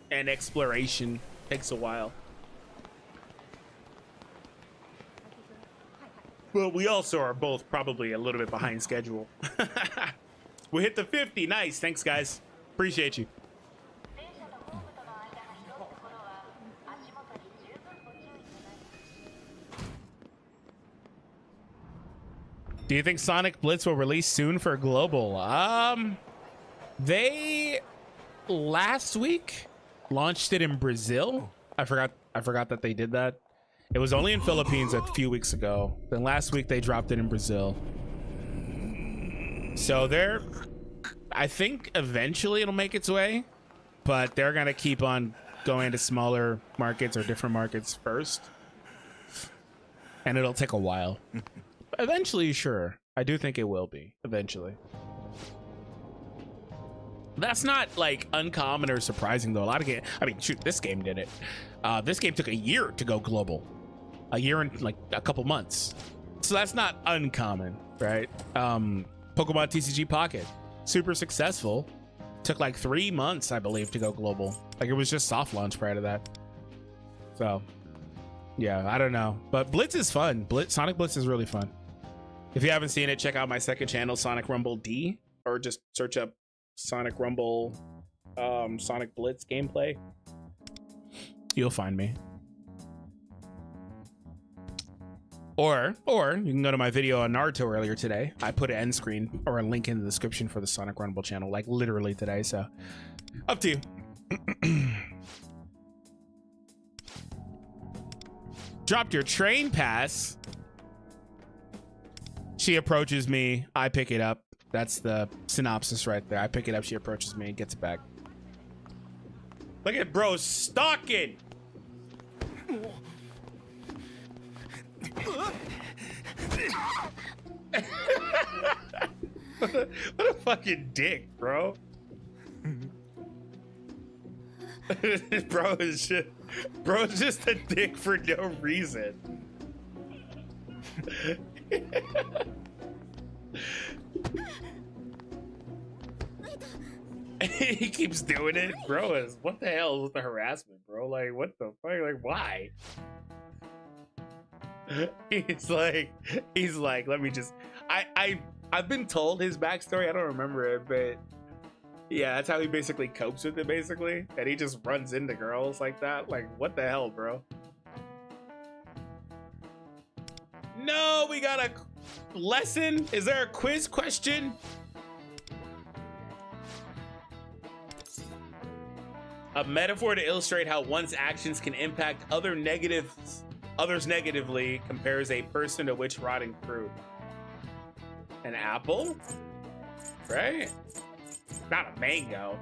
And exploration takes a while. Well, we also are both probably a little bit behind schedule. We hit the 50. Nice. Thanks, guys. Appreciate you. Do you think Sonic Blitz will release soon for global? They last week launched it in Brazil. I forgot that they did that. It was only in Philippines a few weeks ago. Then last week they dropped it in Brazil. So I think eventually it'll make its way, but they're gonna keep on going to smaller markets or different markets first. And it'll take a while. Eventually, sure. I do think it will be eventually. That's not like uncommon or surprising though. A lot of games, I mean, shoot, this game did it. This game took a year to go global. A year and like a couple months. So that's not uncommon, right? Pokemon TCG Pocket, super successful. Took like 3 months, I believe, to go global. Like, it was just soft launch prior to that. So yeah, I don't know, but Blitz is fun. Sonic Blitz is really fun. If you haven't seen it, check out my second channel, Sonic Rumble D, or just search up Sonic Rumble, Sonic Blitz gameplay, you'll find me. Or you can go to my video on Naruto earlier today. I put an end screen or a link in the description for the Sonic Rumble channel, like literally today. So up to you. Dropped your train pass. She approaches me. I pick it up. That's the synopsis right there. I pick it up. She approaches me and gets it back. Look at bro stalking. What a fucking dick, bro. Bro is just a dick for no reason. He keeps doing it, bro. What the hell is the harassment, bro? Like, what the fuck? Like, why? He's like, let me just. I've been told his backstory. I don't remember it, but yeah, that's how he basically copes with it, basically. And he just runs into girls like that. Like, what the hell, bro? No, we got a lesson. Is there a quiz question? A metaphor to illustrate how one's actions can impact others negatively compares a person to which rotting fruit? An apple? Right? Not a mango.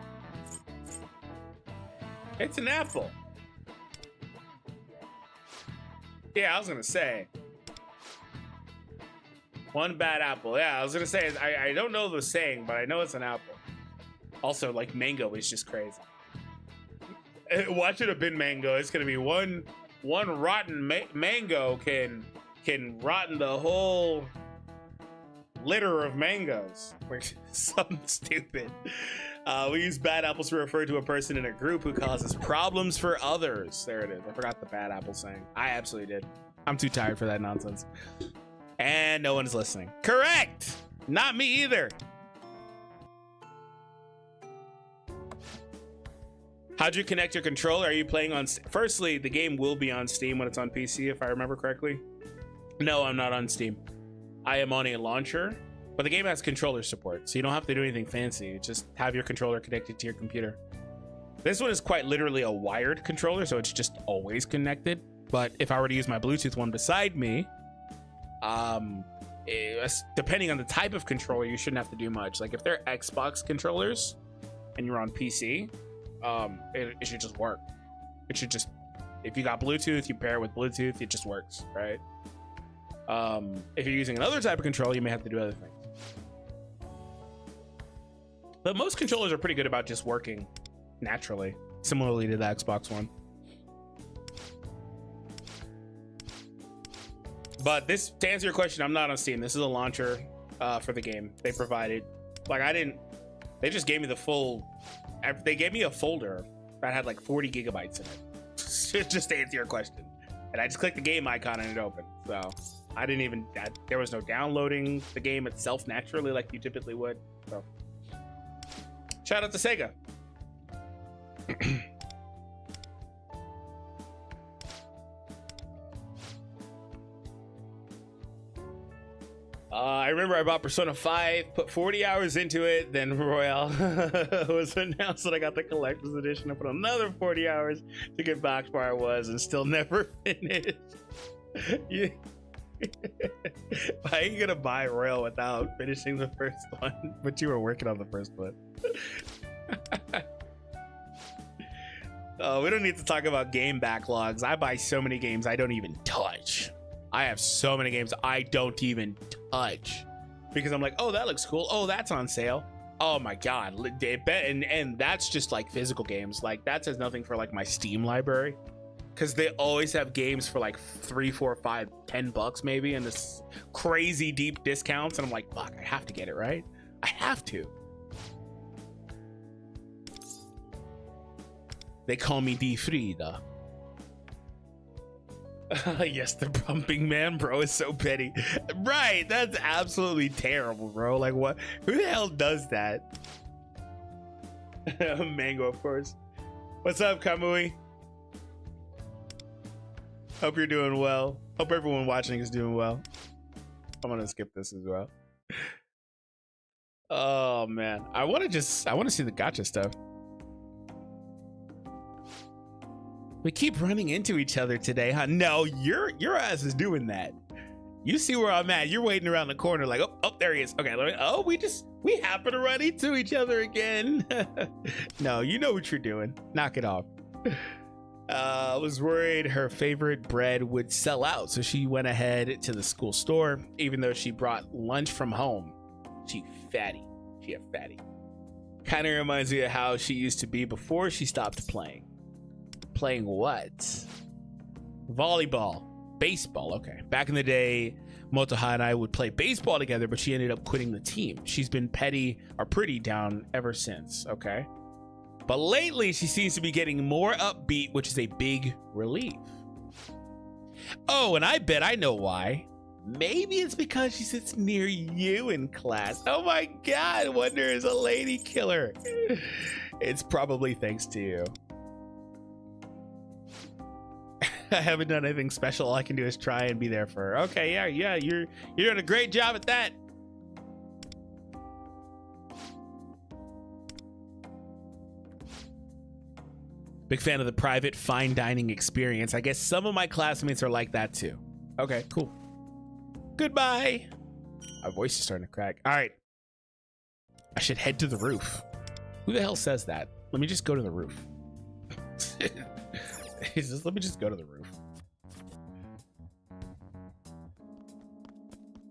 It's an apple. Yeah, I was gonna say. One bad apple. Yeah, I was gonna say, I don't know the saying, but I know it's an apple. Also, like, mango is just crazy. Watch it have been mango. It's gonna be one rotten mango can rotten the whole litter of mangoes. Like, something stupid. We use bad apples to refer to a person in a group who causes problems for others. There it is. I forgot the bad apple saying. I absolutely did. I'm too tired for that nonsense. And no one's listening. Correct. Not me either. How'd you connect your controller? Are you playing on... Firstly, the game will be on Steam when it's on PC, if I remember correctly. No, I'm not on Steam. I am on a launcher, but the game has controller support, so you don't have to do anything fancy. Just have your controller connected to your computer. This one is quite literally a wired controller, so it's just always connected. But if I were to use my Bluetooth one beside me, depending on the type of controller, you shouldn't have to do much. Like, if they're Xbox controllers and you're on PC... it should just work. It should just, if you got Bluetooth, you pair it with Bluetooth, it just works, right? If you're using another type of controller, you may have to do other things. But most controllers are pretty good about just working naturally, similarly to the Xbox One. But this, to answer your question, I'm not on Steam. This is a launcher for the game they provided. Like, they just gave me the full... They gave me a folder that had like 40 gigabytes in it. Just to answer your question. And I just clicked the game icon and it opened. So I didn't even, there was no downloading the game itself naturally like you typically would. So shout out to Sega. I remember I bought Persona 5, put 40 hours into it, then Royale was announced that I got the collector's edition. I put another 40 hours to get back where I was and still never finished. Why are you gonna buy Royale without finishing the first one? But you were working on the first one. Oh, we don't need to talk about game backlogs. I buy so many games I don't even touch. I have so many games I don't even touch because I'm like, oh, that looks cool. Oh, that's on sale. Oh my God. And that's just like physical games. Like, that says nothing for like my Steam library, because they always have games for like $3, $4, $5, $10 maybe, and this crazy deep discounts. And I'm like, fuck, I have to get it, right? I have to. They call me D. Frida. Yes, the bumping man, bro, is so petty. Right, that's absolutely terrible, bro. Like, what? Who the hell does that? Mango, of course. What's up, Kamui? Hope you're doing well. Hope everyone watching is doing well. I'm gonna skip this as well. Oh man, I want to see the gacha stuff. We keep running into each other today, huh? No, your ass is doing that. You see where I'm at. You're waiting around the corner like, oh, there he is. Okay, we happen to run into each other again. No, you know what you're doing. Knock it off. I was worried her favorite bread would sell out, so she went ahead to the school store, even though she brought lunch from home. She a fatty. Kind of reminds me of how she used to be before she stopped playing. Playing what? Volleyball. Baseball, okay. Back in the day, Motoha and I would play baseball together, but she ended up quitting the team. She's been pretty down ever since, okay? But lately, she seems to be getting more upbeat, which is a big relief. Oh, and I bet I know why. Maybe it's because she sits near you in class. Oh my God, Wonder is a lady killer. It's probably thanks to you. I haven't done anything special. All I can do is try and be there for her. Okay, yeah, you're doing a great job at that. Big fan of the private fine dining experience. I guess some of my classmates are like that too. Okay, cool. Goodbye. My voice is starting to crack. All right. I should head to the roof. Who the hell says that? Let me just go to the roof. Let me just go to the roof.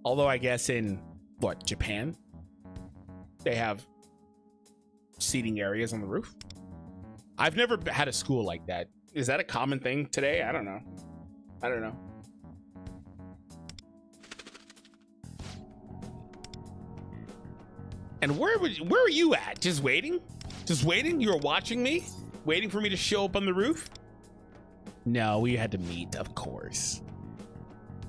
Although I guess in what, Japan, they have seating areas on the roof. I've never had a school like that. Is that a common thing today? I don't know. And where are you at? Just waiting? You were watching me? Waiting for me to show up on the roof? No, we had to meet, of course.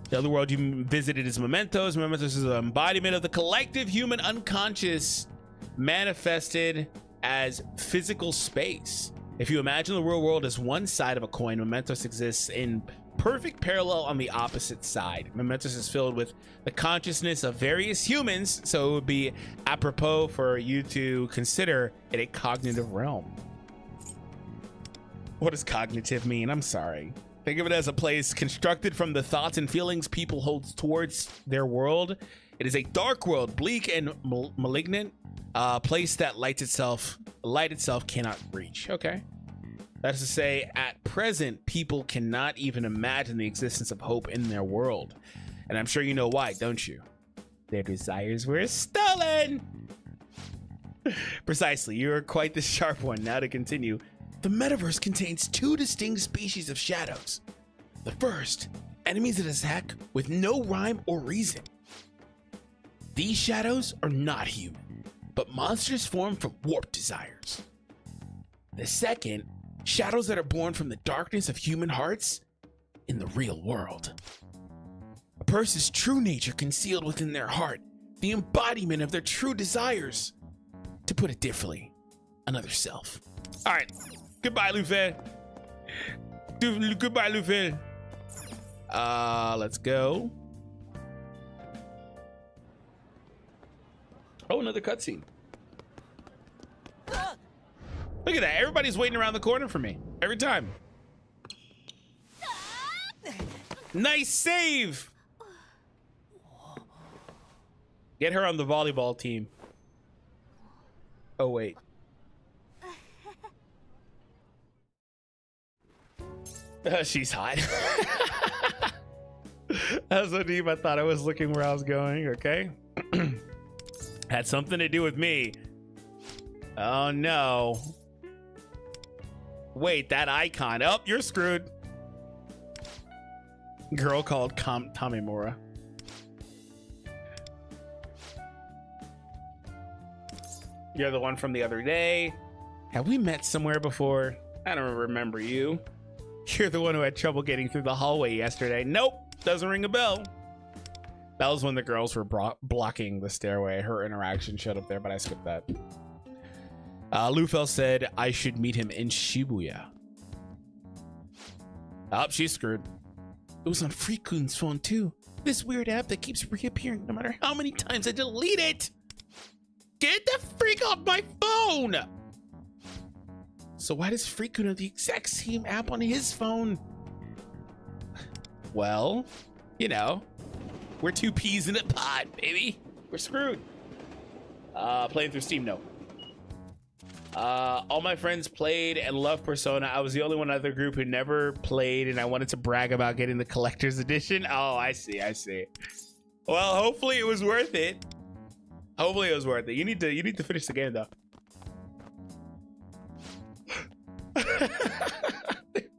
The other world you visited is Mementos. Mementos is an embodiment of the collective human unconscious manifested as physical space. If you imagine the real world as one side of a coin, Mementos exists in perfect parallel on the opposite side. Mementos is filled with the consciousness of various humans, so it would be apropos for you to consider it a cognitive realm. What does cognitive mean? I'm sorry. Think of it as a place constructed from the thoughts and feelings people hold towards their world. It is a dark world, bleak and malignant, place that light itself cannot reach. Okay. That is to say, at present, people cannot even imagine the existence of hope in their world. And I'm sure you know why, don't you? Their desires were stolen. Precisely. You are quite the sharp one. Now to continue. The metaverse contains two distinct species of shadows. The first, enemies that attack with no rhyme or reason. These shadows are not human, but monsters formed from warped desires. The second, shadows that are born from the darkness of human hearts in the real world. A person's true nature concealed within their heart, the embodiment of their true desires. To put it differently, another self. All right. Goodbye, Luffy. Goodbye, Luffy. Let's go. Oh, another cutscene. Look at that. Everybody's waiting around the corner for me. Every time. Nice save. Get her on the volleyball team. Oh, wait. She's hot. That was so deep. I thought I was looking where I was going. Okay. Had something to do with me. Oh, no. Wait, that icon. Oh, you're screwed. Girl called Tamimura. You're the one from the other day. Have we met somewhere before? I don't remember you. You're the one who had trouble getting through the hallway yesterday. Nope, doesn't ring a bell. That was when the girls were blocking the stairway. Her interaction showed up there, but I skipped that. Lufel said I should meet him in Shibuya. Oh, she's screwed. It was on Freakun's phone too. This weird app that keeps reappearing no matter how many times I delete it. Get the freak off my phone! So why does Freakun have the exact same app on his phone? Well, you know, we're two peas in a pod, baby. We're screwed. Playing through Steam, no. All my friends played and loved Persona. I was the only one in the group who never played, and I wanted to brag about getting the collector's edition. Oh, I see. Well, hopefully it was worth it. Hopefully it was worth it. You need to finish the game though.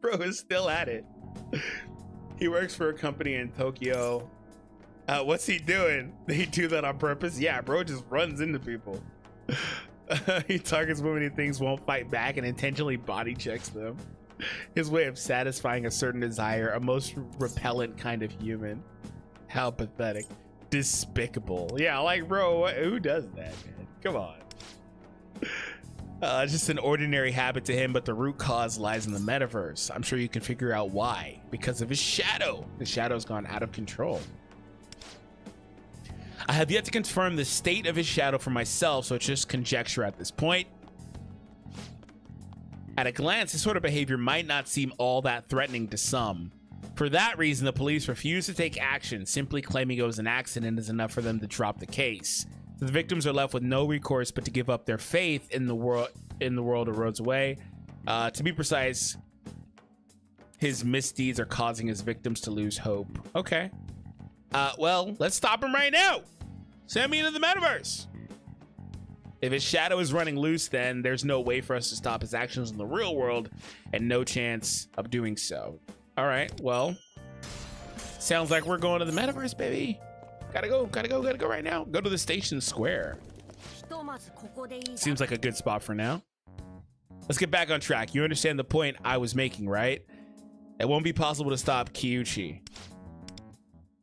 Bro is still at it. He works for a company in Tokyo. What's he doing? Did he do that on purpose? Yeah, bro just runs into people. He targets women he thinks won't fight back and intentionally body checks them. His way of satisfying a certain desire, a most repellent kind of human. How pathetic. Despicable. Yeah, like, bro, who does that, man? Come on. Just an ordinary habit to him, but the root cause lies in the metaverse. I'm sure you can figure out why. Because of his shadow. The shadow's gone out of control. I have yet to confirm the state of his shadow for myself, so it's just conjecture at this point. At a glance, this sort of behavior might not seem all that threatening to some. For that reason, the police refuse to take action. Simply claiming it was an accident is enough for them to drop the case. So the victims are left with no recourse but to give up their faith in the world of Roads Away. To be precise, his misdeeds are causing his victims to lose hope. Okay. Well, let's stop him right now. Send me into the metaverse. If his shadow is running loose, then there's no way for us to stop his actions in the real world, and no chance of doing so. All right, well, sounds like we're going to the metaverse, baby. Gotta go right now. Go to the station square. Seems like a good spot for now. Let's get back on track. You understand the point I was making, right? It won't be possible to stop Kyuchi.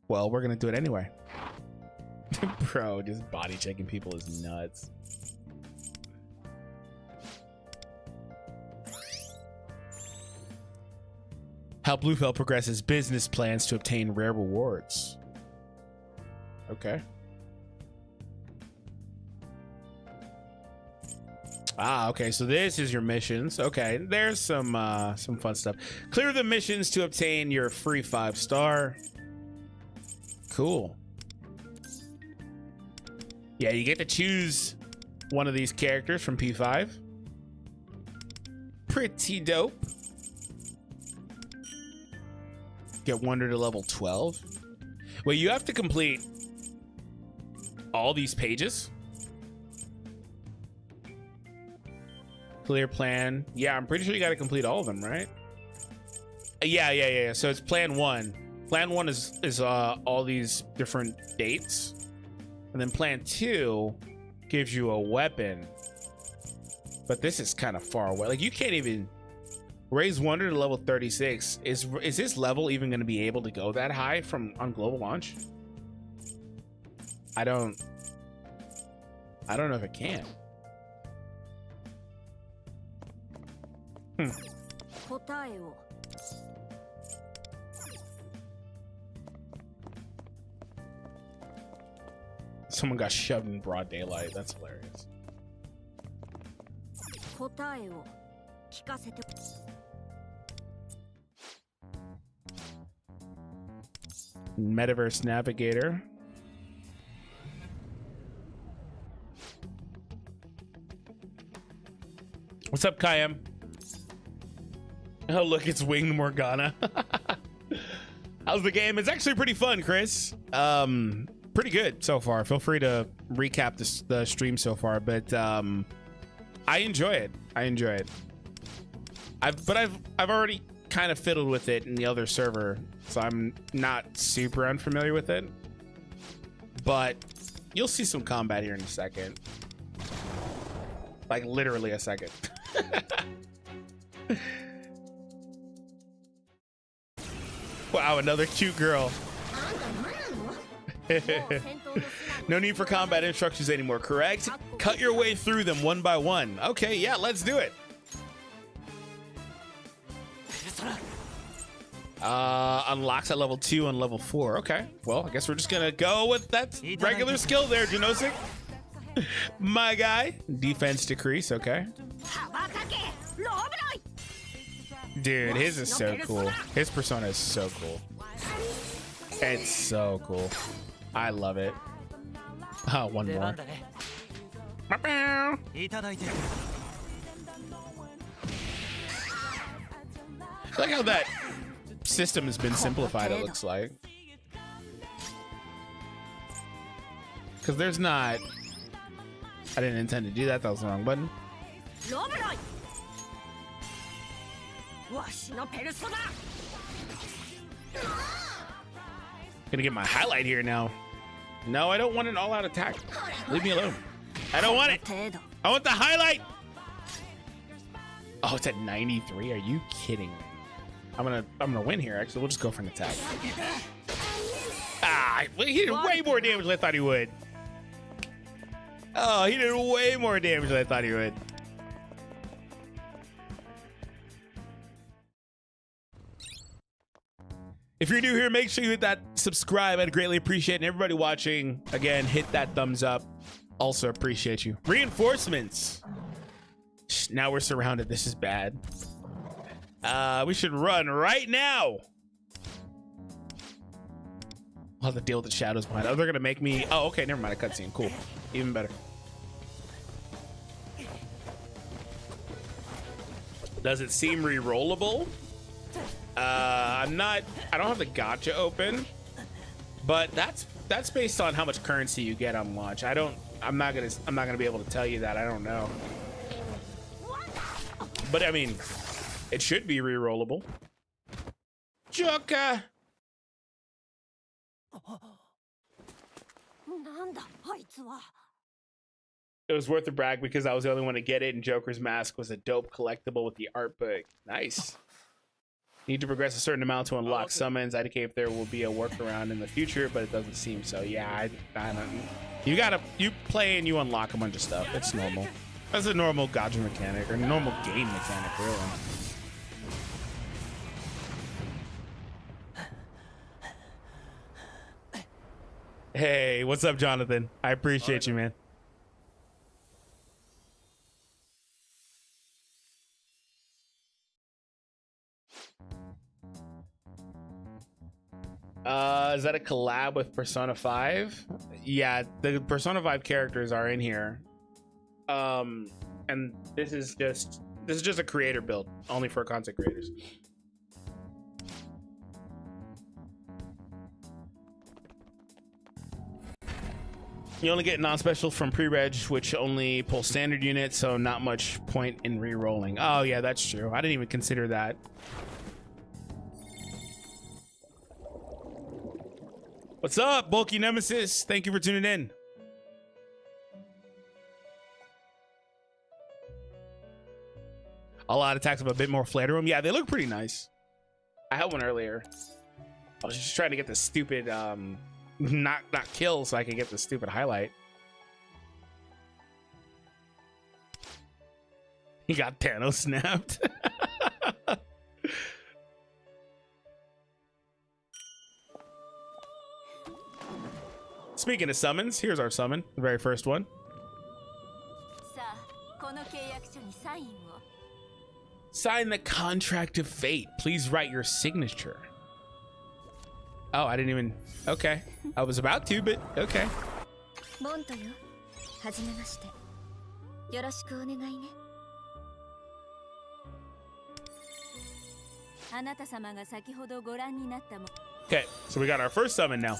Well, we're gonna do it anyway. Bro, just body checking people is nuts. Help Bluefell progress his business plans to obtain rare rewards. Okay. Okay, so this is your missions. Okay, there's some fun stuff. Clear the missions to obtain your free 5-star. Cool. Yeah, you get to choose one of these characters from P5. Pretty dope. Get Wonder to level 12. Wait, you have to complete all these pages? Clear plan. Yeah, I'm pretty sure you got to complete all of them, right? Yeah. So it's plan 1. Plan 1 is all these different dates. And then plan 2 gives you a weapon. But this is kind of far away. Like, you can't even raise Wonder to level 36. Is this level even going to be able to go that high on global launch? I don't know if it can. Someone got shoved in broad daylight. That's hilarious. Metaverse Navigator. What's up, Kayam? Oh, look, it's Winged Morgana. How's the game? It's actually pretty fun, Chris. Pretty good so far. Feel free to recap the stream so far, but I enjoy it. I've already kind of fiddled with it in the other server, so I'm not super unfamiliar with it. But you'll see some combat here in a second. Like literally a second. Wow, another cute girl. No need for combat instructions anymore, correct? Cut your way through them one by one. Okay, yeah, let's do it. Unlocks at level 2 and level 4. Okay, well, I guess we're just gonna go with that regular skill there, Genosik. My guy. Defense decrease, okay. Dude, his is so cool. His persona is so cool. It's so cool. I love it. Oh, one more. I like how that system has been simplified, it looks like. Because there's not... I didn't intend to do that. That was the wrong button. Gonna get my highlight here now. No, I don't want an all-out attack. Leave me alone. I don't want it. I want the highlight. Oh, it's at 93. Are you kidding me? I'm gonna win here. Actually, we'll just go for an attack. Ah, he did way more damage than I thought he would. Oh, he did way more damage than I thought he would. If you're new here, make sure you hit that subscribe. I'd greatly appreciate it. And everybody watching, again, hit that thumbs up. Also appreciate you. Reinforcements. Now we're surrounded. This is bad. We should run right now. I'll have to deal with the shadows behind. Oh, they're gonna make me. Oh, okay, never mind. A cutscene. Cool. Even better. Does it seem re-rollable? I don't have the gacha open, but that's based on how much currency you get on launch. I'm not gonna be able to tell you that. I don't know. But I mean, it should be re-rollable. Joker. It was worth the brag because I was the only one to get it, and Joker's mask was a dope collectible with the art book. Nice. Need to progress a certain amount to unlock summons. I indicate if there will be a workaround in the future, but it doesn't seem so. Yeah, I don't. You play and you unlock a bunch of stuff. It's normal. That's a normal gacha mechanic or normal game mechanic, really. Hey, what's up, Jonathan? I appreciate you, man. Is that a collab with Persona 5? Yeah, the Persona 5 characters are in here. And this is just a creator build, only for content creators. You only get non-special from pre-reg, which only pull standard units, so not much point in re-rolling. Oh yeah, that's true. I didn't even consider that. What's up, Bulky Nemesis? Thank you for tuning in. A lot of attacks have a bit more flair to them. Yeah, they look pretty nice. I had one earlier. I was just trying to get the stupid not kill so I could get the stupid highlight. He got Thanos snapped. Speaking of summons, here's our summon, the very first one. Sign the contract of fate. Please write your signature. Oh, I didn't even... Okay. I was about to, but okay. Okay, so we got our first summon now.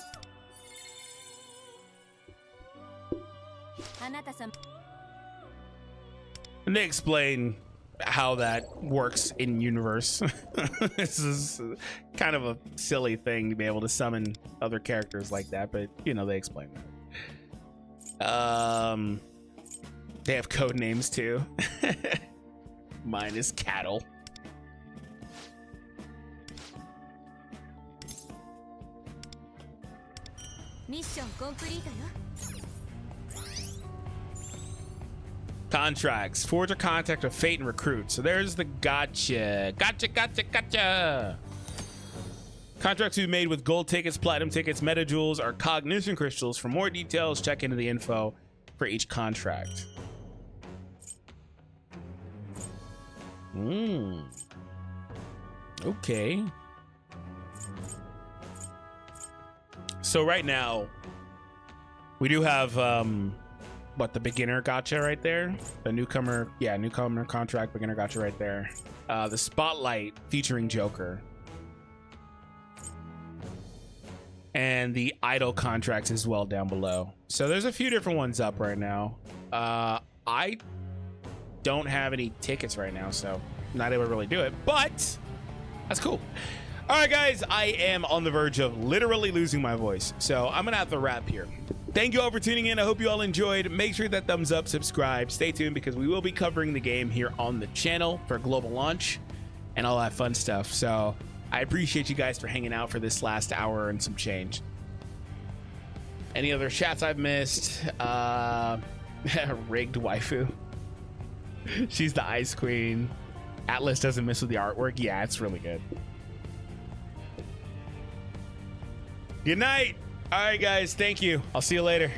And they explain how that works in universe. This is kind of a silly thing to be able to summon other characters like that, but you know, they explain that. They have code names too. Mine is Cattle. ミッションコンプリートよ。 Contracts. Forge a contact with fate and recruit. So there's the gotcha. Gotcha. Contracts to be made with gold tickets, platinum tickets, meta jewels, or cognition crystals. For more details, check into the info for each contract. Okay. So right now, we do have the beginner gotcha right there, the newcomer contract, beginner gotcha right there, the spotlight featuring Joker, and the idol contracts as well down below. So there's a few different ones up right now. I don't have any tickets right now, so I'm not able to really do it, but that's cool. All right, guys, I am on the verge of literally losing my voice, so I'm gonna have to wrap here. Thank you all for tuning in. I hope you all enjoyed. Make sure that thumbs up, subscribe, stay tuned, because we will be covering the game here on the channel for global launch and all that fun stuff. So I appreciate you guys for hanging out for this last hour and some change. Any other chats I've missed? Rigged waifu. She's the ice queen. Atlas doesn't miss with the artwork. Yeah, it's really good. Good night. All right, guys. Thank you. I'll see you later.